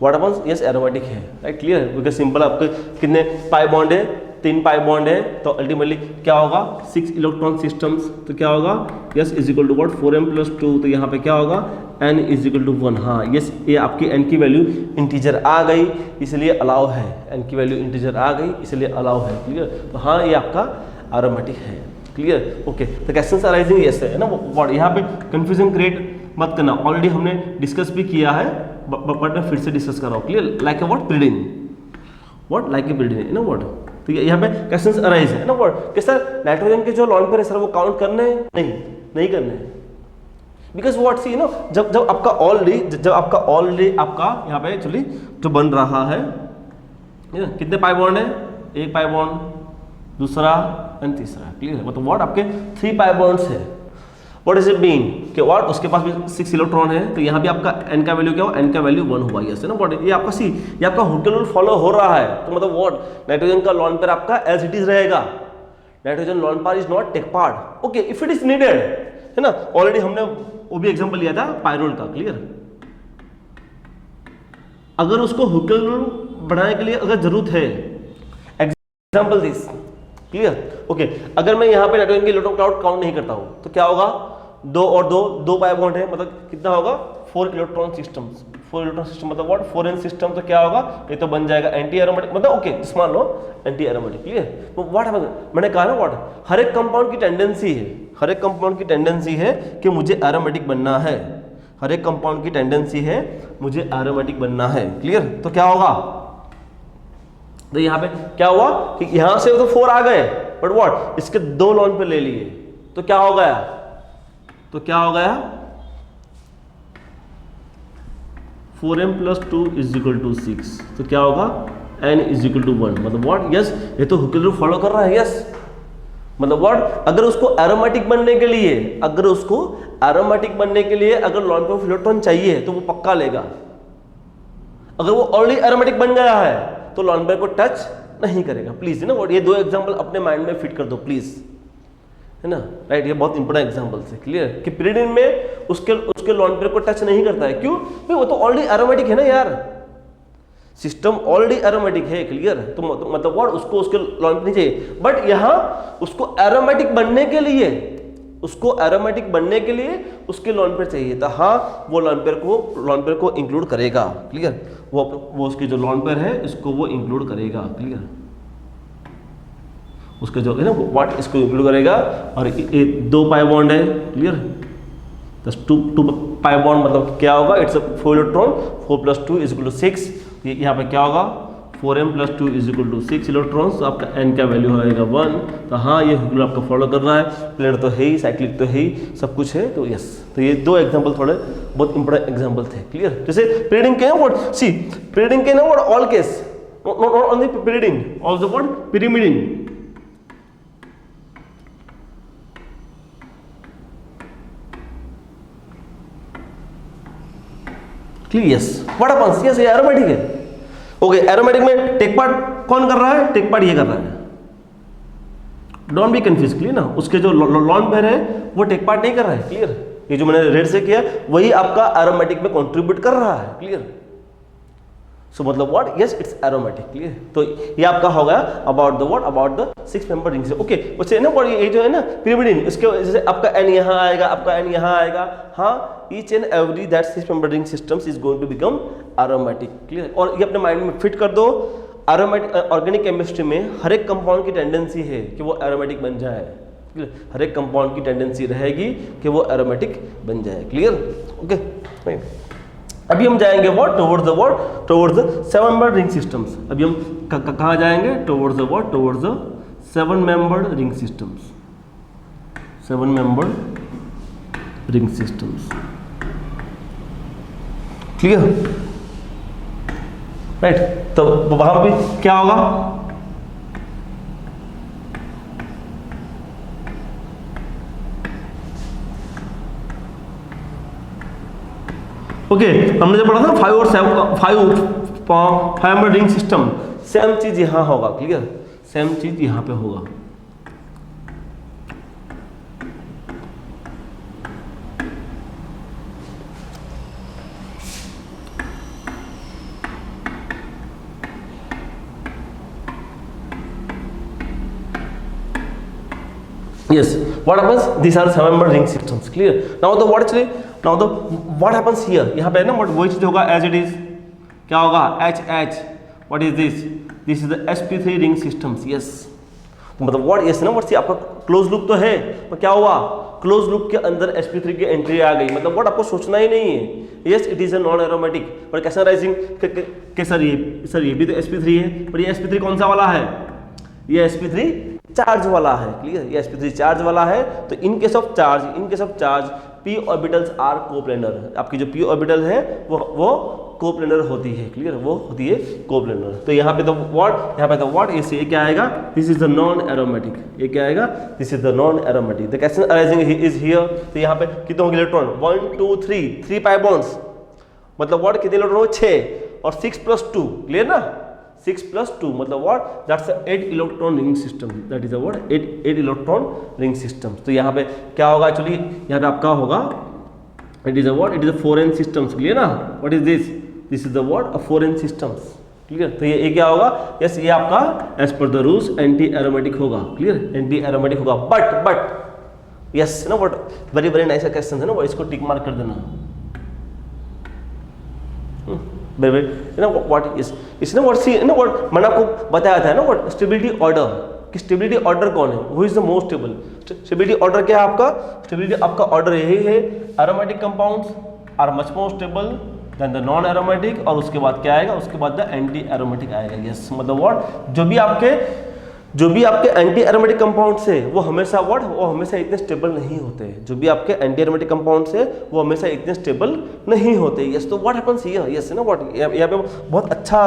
what happens, yes aromatic है, राइट, क्लियर, बिकॉज सिंपल आपके कितने पाई बॉन्ड है, 3 पाई बॉन्ड है तो अल्टीमेटली क्या होगा 6 इलेक्ट्रॉन सिस्टम्स, तो क्या होगा yes is equal to what 4m+2, तो यहाँ पे क्या होगा n इज इक्वल टू 1। हाँ यस ये आपकी n की वैल्यू इंटीजर आ गई इसलिए अलाउ है, n की वैल्यू इंटीजर आ गई इसलिए अलाउ है, क्लियर। तो हाँ ये आपका एरोमेटिक है, क्लियर। ओके तो क्वेश्चन अराइजिंग यस है ना व्हाट, यहाँ पे कंफ्यूजन क्रिएट मत करना, ऑलरेडी हमने डिस्कस भी किया है बट मैं फिर से डिस्कस कर रहा हूँ, clear. Like a what pyridine, what like a pyridine है ना व्हाट, तो यहाँ पे क्वेश्चंस अराइज है ना व्हाट कि सर नाइट्रोजन के जो लॉन पेयर है सर वो काउंट करने हैं, नहीं करने हैं, बिकॉज व्हाट सी नो जब आपका ऑलरेडी आपका यहाँ पे एक्चुअली जो बन रहा है कितने पाई बॉन्ड है, एक पाई बॉन्ड, दूसरा एंड तीसरा, क्लियर। मतलब व्हाट आपके 3 पाई बॉन्ड्स है, व्हाट इज इट मीन कि व्हाट उसके पास भी 6 इलेक्ट्रॉन है, तो यहाँ भी आपका n का वैल्यू क्या हुआ, n का वैल्यू 1 हुआ, यस है ना व्हाट, ये आपका सी ये आपका हुकेल रूल फॉलो हो रहा है, तो मतलब व्हाट नाइट्रोजन का लॉन पेयर आपका एज इट इज रहेगा, nitrogen lone pair is not take part, okay if it is needed है ना। ऑलरेडी हमने वो भी एग्जांपल लिया था पायरोल का, क्लियर। अगर उसको हुकेल रूल बनाने के लिए अगर जरूरत है, एग्जांपल दिस, क्लियर। ओके अगर मैं यहाँ पे नाइट्रोजन के इलेक्ट्रॉन क्लाउड काउंट नहीं करता हूँ तो क्या होगा, 2 और 2 पाई बॉन्ड है, मतलब कितना होगा 4 इलेक्ट्रॉन सिस्टम्स, 4 इलेक्ट्रॉन सिस्टम मतलब व्हाट 4n सिस्टम, तो क्या होगा ये तो बन जाएगा एंटी एरोमेटिक, मतलब ओके मान लो एंटी एरोमेटिक, क्लियर। तो व्हाट मैंने कहा ना व्हाट हर एक कंपाउंड की टेंडेंसी है, हर एक कंपाउंड की टेंडेंसी है कि मुझे एरोमेटिक बनना है, हर एक कंपाउंड की टेंडेंसी है मुझे एरोमेटिक बनना है, क्लियर। तो क्या होगा, तो यहाँ पे क्या हुआ कि यहां से तो 4 आ गए बट व्हाट इसके 2 लॉन पे ले लिए, तो क्या हो गया, तो क्या हो गया 4m+2 इज इक्वल टू 6, तो क्या होगा n इज इक्वल टू 1, मतलब व्हाट यस ये तो हुकेल रूल फॉलो कर रहा है, यस मतलब व्हाट अगर उसको एरोमेटिक बनने के लिए, अगर उसको एरोमेटिक बनने के लिए अगर लॉन पे इलेक्ट्रॉन चाहिए तो वो पक्का लेगा, अगर वो ऑलरेडी एरोमेटिक बन गया है तो लॉन पेयर को टच नहीं करेगा, प्लीज है ना व्हाट, ये 2 एग्जांपल अपने माइंड में फिट कर दो प्लीज, है ना राइट, ये बहुत इंपॉर्टेंट एग्जांपल्स है, क्लियर। कि पिरिडिन में उसके लॉन पेयर को टच नहीं करता है, क्यों भाई वो तो ऑलरेडी एरोमेटिक है ना यार, सिस्टम ऑलरेडी एरोमेटिक है, क्लियर। तो मतलब व्हाट उसको उसके लॉन पेयर नहीं चाहिए, बट यहाँ उसको एरोमेटिक बनने के लिए, उसको एरोमेटिक बनने के लिए उसके लॉन पेयर चाहिए, तो हाँ वो लॉन पेयर को इंक्लूड करेगा, क्लियर। वो उसकी जो लॉन पेयर है इसको वो इंक्लूड करेगा, क्लियर, उसके जो है ना व्हाट इसको इंक्लूड करेगा। और ये 2 पाई बॉन्ड है, क्लियर, बस 2 पाई बॉन्ड मतलब क्या होगा, it's 4 electron, 4+2 is equal to 6, यहाँ पे क्या होगा 4m+2 is equal to 6 electrons, तो आपका n का वैल्यू आएगा 1, तो हाँ ये हुकेल आपका फॉलो कर रहा है, प्लेनर तो है ही, साइक्लिक तो है ही, सब कुछ है, तो यस। तो ये 2 एग्जांपल थोड़े बहुत इंपॉर्टेंट एग्जांपल थे, क्लियर। जैसे पिरिडिन के व्हाट सी पिरिडिन के ना what all case, not only pyridine, also what pyrimidine, clear, yes what happens, yes ये एरोमेटिक है, ओके एरोमेटिक में टेक पार्ट कौन कर रहा है, टेक पार्ट ये कर रहा है, डोंट बी कंफ्यूज, क्लियर ना, उसके जो लॉन पेयर है वो टेक पार्ट नहीं कर रहा है, क्लियर। ये जो मैंने रेड से किया वही आपका एरोमेटिक में कंट्रीब्यूट कर रहा है, क्लियर। सो मतलब what yes it's aromatic, clear. तो ये आपका हो गया about the what about the 6 member ring, okay. वैसे ना ये जो है ना पिरिमिडिन, इसके जैसे आपका n यहाँ आएगा, आपका n यहाँ आएगा, हाँ each and every that 6 member ring systems is going to become aromatic, clear. और ये अपने माइंड में फिट कर दो, एरोमेटिक ऑर्गेनिक केमिस्ट्री में हर एक कंपाउंड की टेंडेंसी है कि वो एरोमेटिक बन जाए, हर एक कंपाउंड की टेंडेंसी रहेगी कि वो एरोमेटिक बन जाए, क्लियर, ओके। अभी हम जाएंगे what towards the 7 member ring systems, अभी हम कहाँ जाएंगे, towards the 7 member ring systems, 7 member ring systems, clear right. तो वहां पे क्या होगा, ओके हमने जो पढ़ा था 5 और 7 5 मेंबर रिंग सिस्टम, सेम चीज यहां होगा, क्लियर, सेम चीज यहां पे होगा, Yes, what happens? These are 7-member ring systems. Clear? Now the what actually? Now the what happens here? यहाँ पे ना वही चीज होगा as it is. क्या होगा? H. What is this? This is the sp3 ring systems. Yes. मतलब what yes ना what सी आपका क्लोज लूप तो है, पर क्या हुआ? क्लोज लूप के अंदर sp3 की एंट्री आ गई. मतलब what आपको सोचना ही नहीं है. Yes, it is a non-aromatic. पर कैसा राइजिंग? के सर ये भी तो sp3 है, पर ये sp3 कौन सा वाला है? ये sp3 चार्ज वाला है. क्लियर? ये sp3 चार्ज वाला है. तो in case of charge p orbitals are coplanar. आपकी जो p ऑर्बिटल है वो कोप्लेनर होती है. क्लियर? वो होती है कोप्लेनर. तो यहाँ पे तो व्हाट ये क्या आएगा? This is the non aromatic. ये क्या आएगा? This is the non aromatic. The question arising is here. तो यहाँ पे कितने होंगे इलेक्ट्रॉन? 1 2 3 pi bonds. मतलब व्हाट कितने इलेक्ट्रॉन? 6 और 6 + 2. क्लियर ना? 6 + 2 मतलब what? That's 8 electron ring system. That is a what? 8 electron ring system. तो यहाँ पे क्या होगा एक्चुअली? यहाँ पे आपका होगा it is a what? It is a 4n systems. Clear ना? What is this? This is the what? A 4n systems. Clear? तो ये क्या होगा? यस, ये आपका as per the rules anti aromatic होगा. क्लियर? एंटी एरोमेटिक होगा. But yes ना what? Very very nice question है ना वो. इसको टिक मार्क कर देना. व्हाट इज ना व्हाट सी ना व्हाट मैंने आपको बताया था ना व्हाट? Stability order. कि स्टेबिलिटी ऑर्डर कौन है? Who is the most stable? Stability order क्या है आपका? स्टेबिलिटी आपका ऑर्डर यही है. Aromatic compounds are much more stable than the non aromatic. और उसके बाद क्या आएगा? उसके बाद द एंटी एरोमेटिक आएगा. यस, मतलब व्हाट? जो भी आपके एंटी एरोमेटिक कंपाउंड्स है वो हमेशा इतने स्टेबल नहीं होते. जो भी आपके एंटी एरोमेटिक कंपाउंड्स है वो हमेशा इतने स्टेबल नहीं होते. यस, तो व्हाट हैपेंस हियर? यस ना व्हाट? यहाँ पे बहुत अच्छा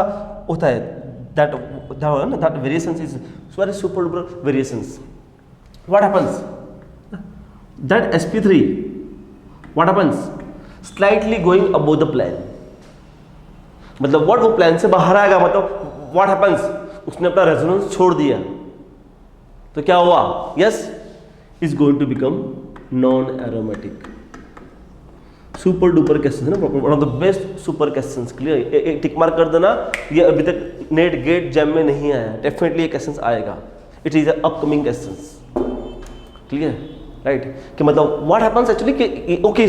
होता है. That variations is very super duper variations. What happens? That sp3 what happens? Slightly going above the plane. मतलब व्हाट? वो प्लेन से बाहर आएगा. मतलब व्हाट हैपेंस? उसने अपना रेजोनेंस छोड़ दिया. तो क्या हुआ? Yes, is going to become non aromatic. Super duper question है ना, one of the best super questions. Clear? एक टिक मार्क कर देना. ये अभी तक नेट गेट जैम में नहीं आया. डेफिनेटली ये क्वेश्चन आएगा. It is upcoming questions. Clear? Right? कि मतलब व्हाट हैपेंस एक्चुअली कि ओके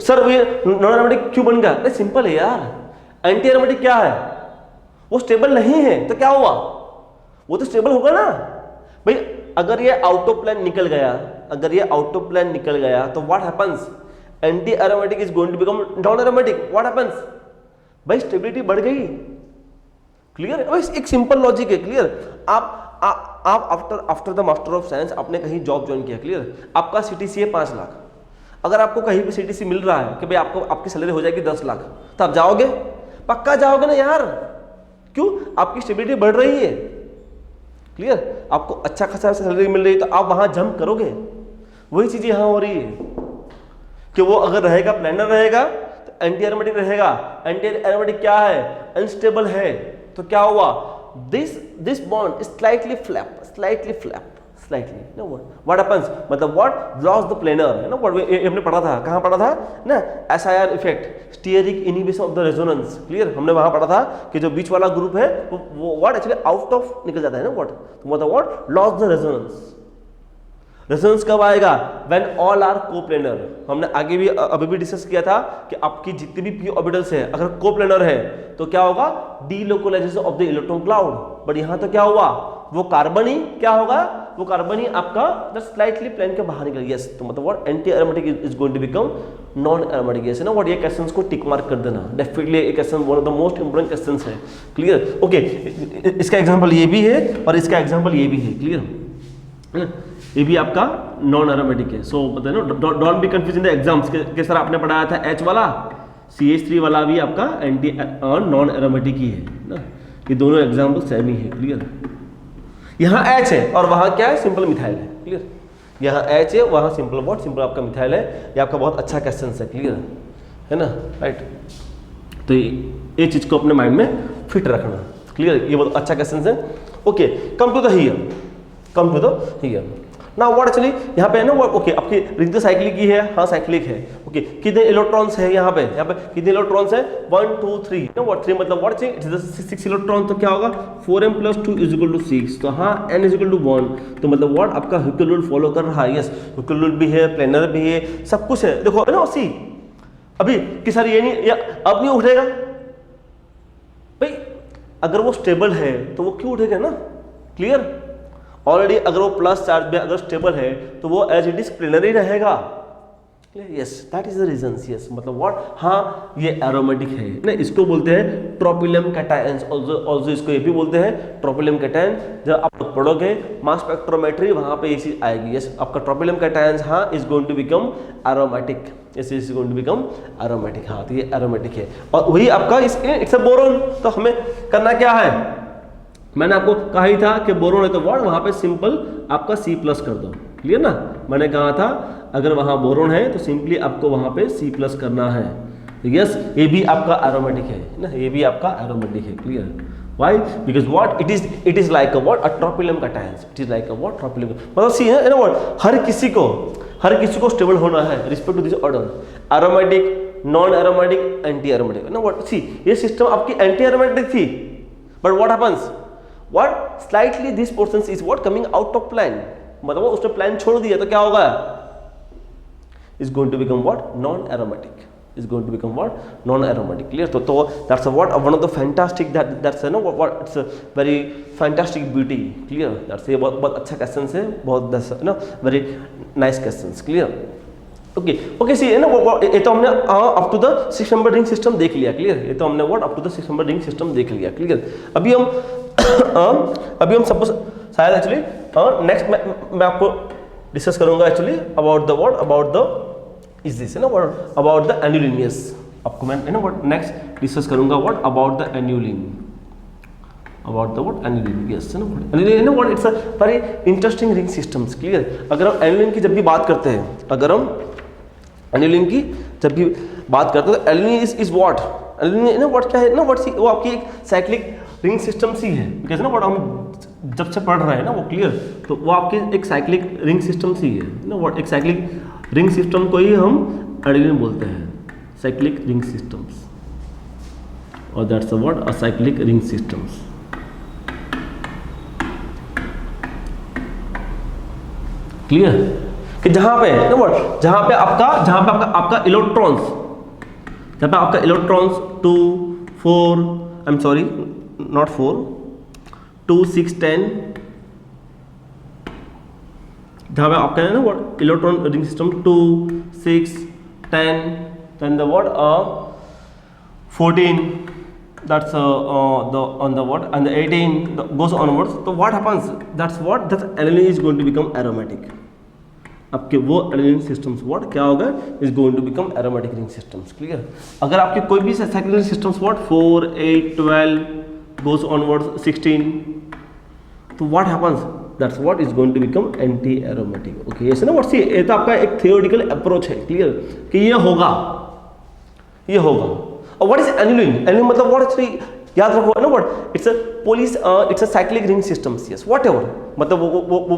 सर ये नॉन एरोमेटिक क्यों बन गया? अरे सिंपल है यार. एंटी एरोमेटिक क्या है? वो स्टेबल नहीं है. तो क्या हुआ? वो तो स्टेबल होगा ना भाई. अगर ये आउट ऑफ प्लेन निकल गया तो what happens? Anti aromatic is going to become non aromatic. What happens? भाई स्टेबिलिटी बढ़ गई. क्लियर? एक सिंपल लॉजिक है. क्लियर? आप after the master of science आपने कहीं जॉब ज्वाइन किया. क्लियर? आपका सीटीसी है 5 लाख. अगर आपको कहीं पे सीटीसी मिल रहा है कि भाई आपकी सैलरी हो जाएगी 10 लाख, तो आप जाओगे? पक्का जाओगे ना यार. क्यों? आपकी स्टेबिलिटी बढ़ रही है. क्लियर? आपको अच्छा खासा सैलरी मिल रही है तो आप वहां जंप करोगे. वही चीज यहां हो रही है कि वो अगर रहेगा, प्लानर रहेगा तो एंटी एरोमेटिक रहेगा. एंटी एरोमेटिक क्या है? अनस्टेबल है. तो क्या हुआ? This bond slightly flap. Know what happens? मतलब व्हाट? लॉस द प्लेनर है ना. व्हाट हमने पढ़ा था. कहां पढ़ा था ना? SIR effect, stearic inhibition of the resonance. Clear? हमने वहां पढ़ा था कि जो बीच वाला ग्रुप है वो व्हाट एक्चुअली आउट ऑफ निकल जाता है ना. व्हाट? तो मतलब what? Loss the resonance. Resonance कब आएगा? When all are coplanar. हमने आगे भी अभी भी डिस्कस किया था कि आपकी जितनी भी p ऑर्बिटल्स है अगर कोप्लेनर है तो क्या होगा? Delocalisation of the electron cloud. But यहां तो क्या हुआ? वो कार्बन ही क्या होगा? वो कार्बन ही आपका स्लाइटली प्लेन के बाहर निकल गया. तो मतलब what? Anti aromatic is going to become non aromatic. Yes ना व्हाट? ये क्वेश्चंस को टिक मार्क कर देना. डेफिनेटली ये question one of the most important questions है. क्लियर? ओके, इसका एग्जांपल ये भी है और इसका एग्जांपल ये भी है. क्लियर? ये भी आपका नॉन एरोमेटिक है. सो पता है ना, don't be confuse in the exams के सर आपने पढ़ाया था H वाला, CH3 वाला भी आपका एंटी नॉन एरोमेटिक ही है ना. ये दोनों एग्जाम्पल सेम ही है. क्लियर? यहाँ H है और वहाँ क्या है? सिंपल मिथाइल है. क्लियर? यहाँ H है, वहाँ सिंपल व्हाट? सिंपल आपका मिथाइल है. ये आपका बहुत अच्छा क्वेश्चन है. क्लियर है ना? राइट? तो ये चीज को अपने माइंड में फिट रखना. क्लियर? ये बहुत अच्छा क्वेश्चन है. Okay, come to the here. ना व्हाट एक्चुअली यहाँ पे है ना ओके आपकी रिंग तो साइक्लिक की है, हाँ साइक्लिक है। ओके कितने इलेक्ट्रॉन्स है यहाँ पे कितने इलेक्ट्रॉन्स है 1 2 3 ना व्हाट 3 मतलब व्हाट इट इज 6 इलेक्ट्रॉन, तो क्या होगा 4m + 2 = 6, तो हाँ n = 1, तो मतलब व्हाट आपका हुकेल रूल फॉलो कर रहा है। यस हुकेल रूल भी है, प्लेनर भी है, सब कुछ है। देखो है ना सी अभी कि सर ये नहीं या अब नहीं उठेगा भाई, अगर वो स्टेबल है तो वो क्यों उठेगा ना, क्लियर। ऑलरेडी अगर वो प्लस चार्ज में अगर स्टेबल है तो वो एज इट इज प्लेनर ही रहेगा। Yes that is the reason. Yes मतलब व्हाट, हाँ ये एरोमेटिक है ना, इसको बोलते हैं ट्रोपिलियम कैटायंस, ऑल्सो इसको ये भी बोलते हैं ट्रोपिलियम कैटायन। जब आप पढ़ोगे मास स्पेक्ट्रोमेट्री वहां पे ये चीज आएगी। यस आपका ट्रोपिलियम कैटायंस हाँ is going to become aromatic, yes is going to become aromatic, हाँ तो ये एरोमेटिक है। और वही आपका इट्स अ बोरोन, तो हमें करना क्या है, मैंने आपको कहा ही था कि बोरोन है तो व्हाट वहां पे सिंपल आपका C+ कर दो, क्लियर ना। मैंने कहा था अगर वहां बोरोन है तो सिंपली आपको वहां पे C+ करना है। यस ये भी आपका एरोमेटिक है ना, ये भी आपका एरोमेटिक है, clear. Why because what it is like a what a tropylium cations, it is like a what tropylium, मतलब सी है ना व्हाट हर किसी को स्टेबल होना है respect to this order, aromatic, non aromatic, anti aromatic ना what. See ये system आपकी एंटी एरोमेटिक थी, but what happens what slightly this portion is what coming out of plan, मतलब उसने प्लान छोड़ दिया तो क्या होगा, is going to become what non aromatic, is going to become what non aromatic, clear। तो that's a what one of the fantastic that's a no what it's a very fantastic beauty, clear। that's ये बहुत अच्छा question है, बहुत ना very nice questions, clear। Okay see है ना ये तो हमने up to the 6 number ring system देख लिया, क्लियर। ये तो हमने what up to the 6 number ring system देख लिया, क्लियर। अभी हम सपोज शायद एक्चुअली नेक्स्ट मैं आपको डिस्कस करूंगा actually about the what about the is this है ना what about the annulene. Yes आपको मैं ना व्हाट नेक्स्ट डिस्कस करूंगा what about the annulene, about the what annulene. Yes ना एन्युलिन है ना what it's a very interesting ring systems, clear. अगर हम एन्युलिन की जब भी बात करते हैं, अगर हम एन्युलिन की जब भी बात करते हैं तो एन्युलिन इज व्हाट, एन्युलिन ना व्हाट क्या है ना व्हाट वो आपकी एक साइक्लिक रिंग सिस्टम सी है, बिकॉज ना व्हाट हम जब से पढ़ रहे हैं ना वो, क्लियर। तो वो आपकी एक साइक्लिक रिंग सिस्टम सी है ना व्हाट, एक साइक्लिक रिंग सिस्टम को ही हम एन्युलिन बोलते हैं, साइक्लिक रिंग सिस्टम्स, और that's a what a cyclic ring systems, clear. कि जहां पे ना व्हाट जहां पे आपका इलेक्ट्रॉन्स, जहां पे आपका electrons 2 4 I am sorry not 4 2 6 10 जहां पे आपका है ना what electron ring system 2 6 10 then the what 14 that's the on the what and the 18 goes onwards, so what happens that's what that aniline is going to become aromatic, आपके वो annulene systems what क्या होगा is going to become aromatic ring systems, clear. अगर आपके कोई भी cyclic ring systems what 4 8 12 goes onwards 16, तो what happens that's what is going to become anti aromatic, okay। ऐसे ना व्हाट सी ये तो आपका एक थियोरेटिकल अप्रोच है, क्लियर, कि ये होगा। और व्हाट इज एन्युलिन, एन्युलिन मतलब व्हाट एक्चुअली याद रखो ना what it's a cyclic ring systems. Yes whatever मतलब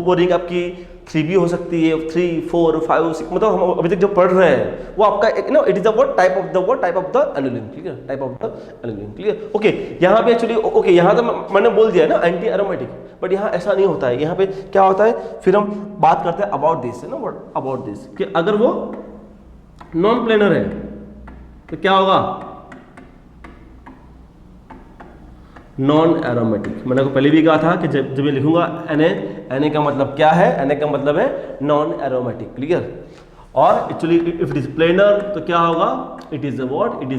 वो रिंग आपकी 3 भी हो सकती है, 3 4 5 6, मतलब हम अभी तक जो पढ़ रहे हैं वो आपका एक ना it is the what type of the annulene, clear, type of the annulene, clear. Okay यहाँ पे एक्चुअली ओके यहाँ तो मैंने बोल दिया ना एंटी एरोमेटिक, बट यहाँ ऐसा नहीं होता है। यहाँ पे क्या होता है फिर हम बात करते हैं अबाउट दिस है ना व्हाट अबाउट दिस, कि अगर वो नॉन प्लेनर है तो क्या होगा नॉन एरोमेटिक। मैंने आपको पहले भी कहा था कि जब मैं लिखूंगा Na का मतलब क्या है, Na का मतलब है नॉन एरोमेटिक, क्लियर। और actually if it is planar तो क्या होगा it is a what it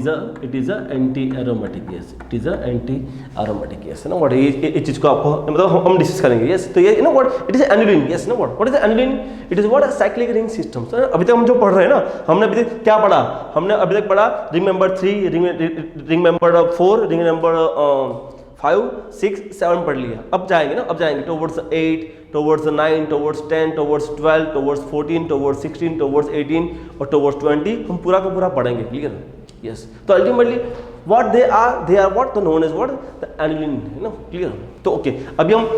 is a anti aromatic, yes it is a anti aromatic, yes ना व्हाट ये चीज को आपको मतलब हम डिस्कस करेंगे। यस तो ये ना what it is annulene, yes ना what is annulene, it is what a cyclic ring system. अभी तक हम जो पढ़ रहे हैं ना हमने अभी तक क्या पढ़ा, हमने अभी तक पढ़ा ring number 3 ring number 4 ring number 5 6 7 पढ़ लिया। अब जाएंगे towards 8 towards 9 towards 10 towards 12 towards 14 towards 16 towards 18 और टुवर्ड्स 20 हम पूरा का पूरा पढ़ेंगे, क्लियर। यस तो ultimately what they are what तो known as what the annulene है ना, क्लियर। तो ओके अभी हम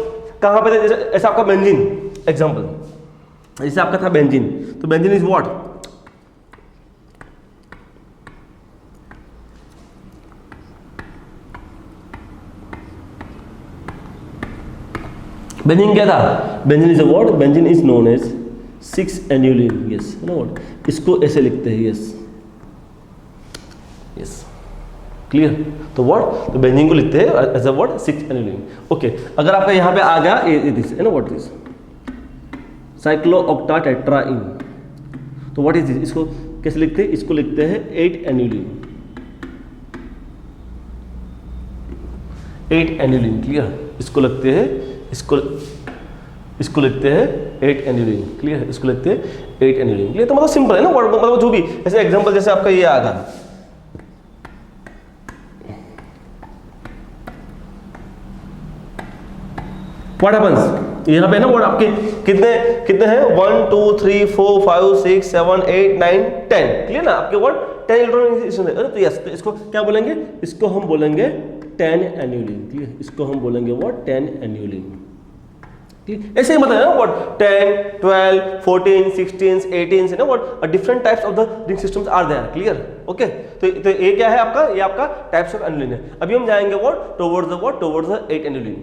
कहाँ पे थे, ऐसा आपका बेंजीन एग्जाम्पल जैसे आपका था बेंजीन, तो बेंजीन इज व्हाट, बेंजीन क्या था, benzene is a what, benzene is known as 6 annulene, yes no what, इसको ऐसे लिखते हैं, यस यस क्लियर। तो व्हाट, तो बेंजीन को लिखते हैं as a what 6 annulene. Okay, अगर आपका यहाँ पे आ गया दिस है ना, व्हाट दिस साइक्लोऑक्टाटेट्राइन, तो व्हाट इज दिस, इसको कैसे लिखते हैं, इसको लिखते हैं 8 एन्युलिन, 8 एन्युलिन, क्लियर। इसको लिखते हैं, इसको लिखते हैं 8 एन्युलिन, क्लियर, इसको लिखते हैं 8 एन्युलिन, क्लियर। तो मतलब सिंपल है ना, मतलब जो भी ऐसे एग्जांपल जैसे आपका ये आ गया, व्हाट हैपेंस, यहाँ पे ना व्हाट आपके कितने कितने हैं, 1 2 3 4 5 6 7 8 9 10, क्लियर ना, आपके व्हाट 10 इलेक्ट्रॉन इसमें है। तो यस, तो इसको क्या बोलेंगे, इसको हम बोलेंगे 10 एन्युलिन, क्लियर, इसको हम बोलेंगे व्हाट 10 एन्युलिन, क्लियर। ऐसे ही मतलब है ना व्हाट 10 12 14 16 18 ना what different types of the ring systems are there, clear. Okay, तो ये क्या है आपका, ये आपका टाइप्स ऑफ एन्युलिन है। अभी हम जाएंगे व्हाट टुवर्ड्स द 8 एन्युलिन।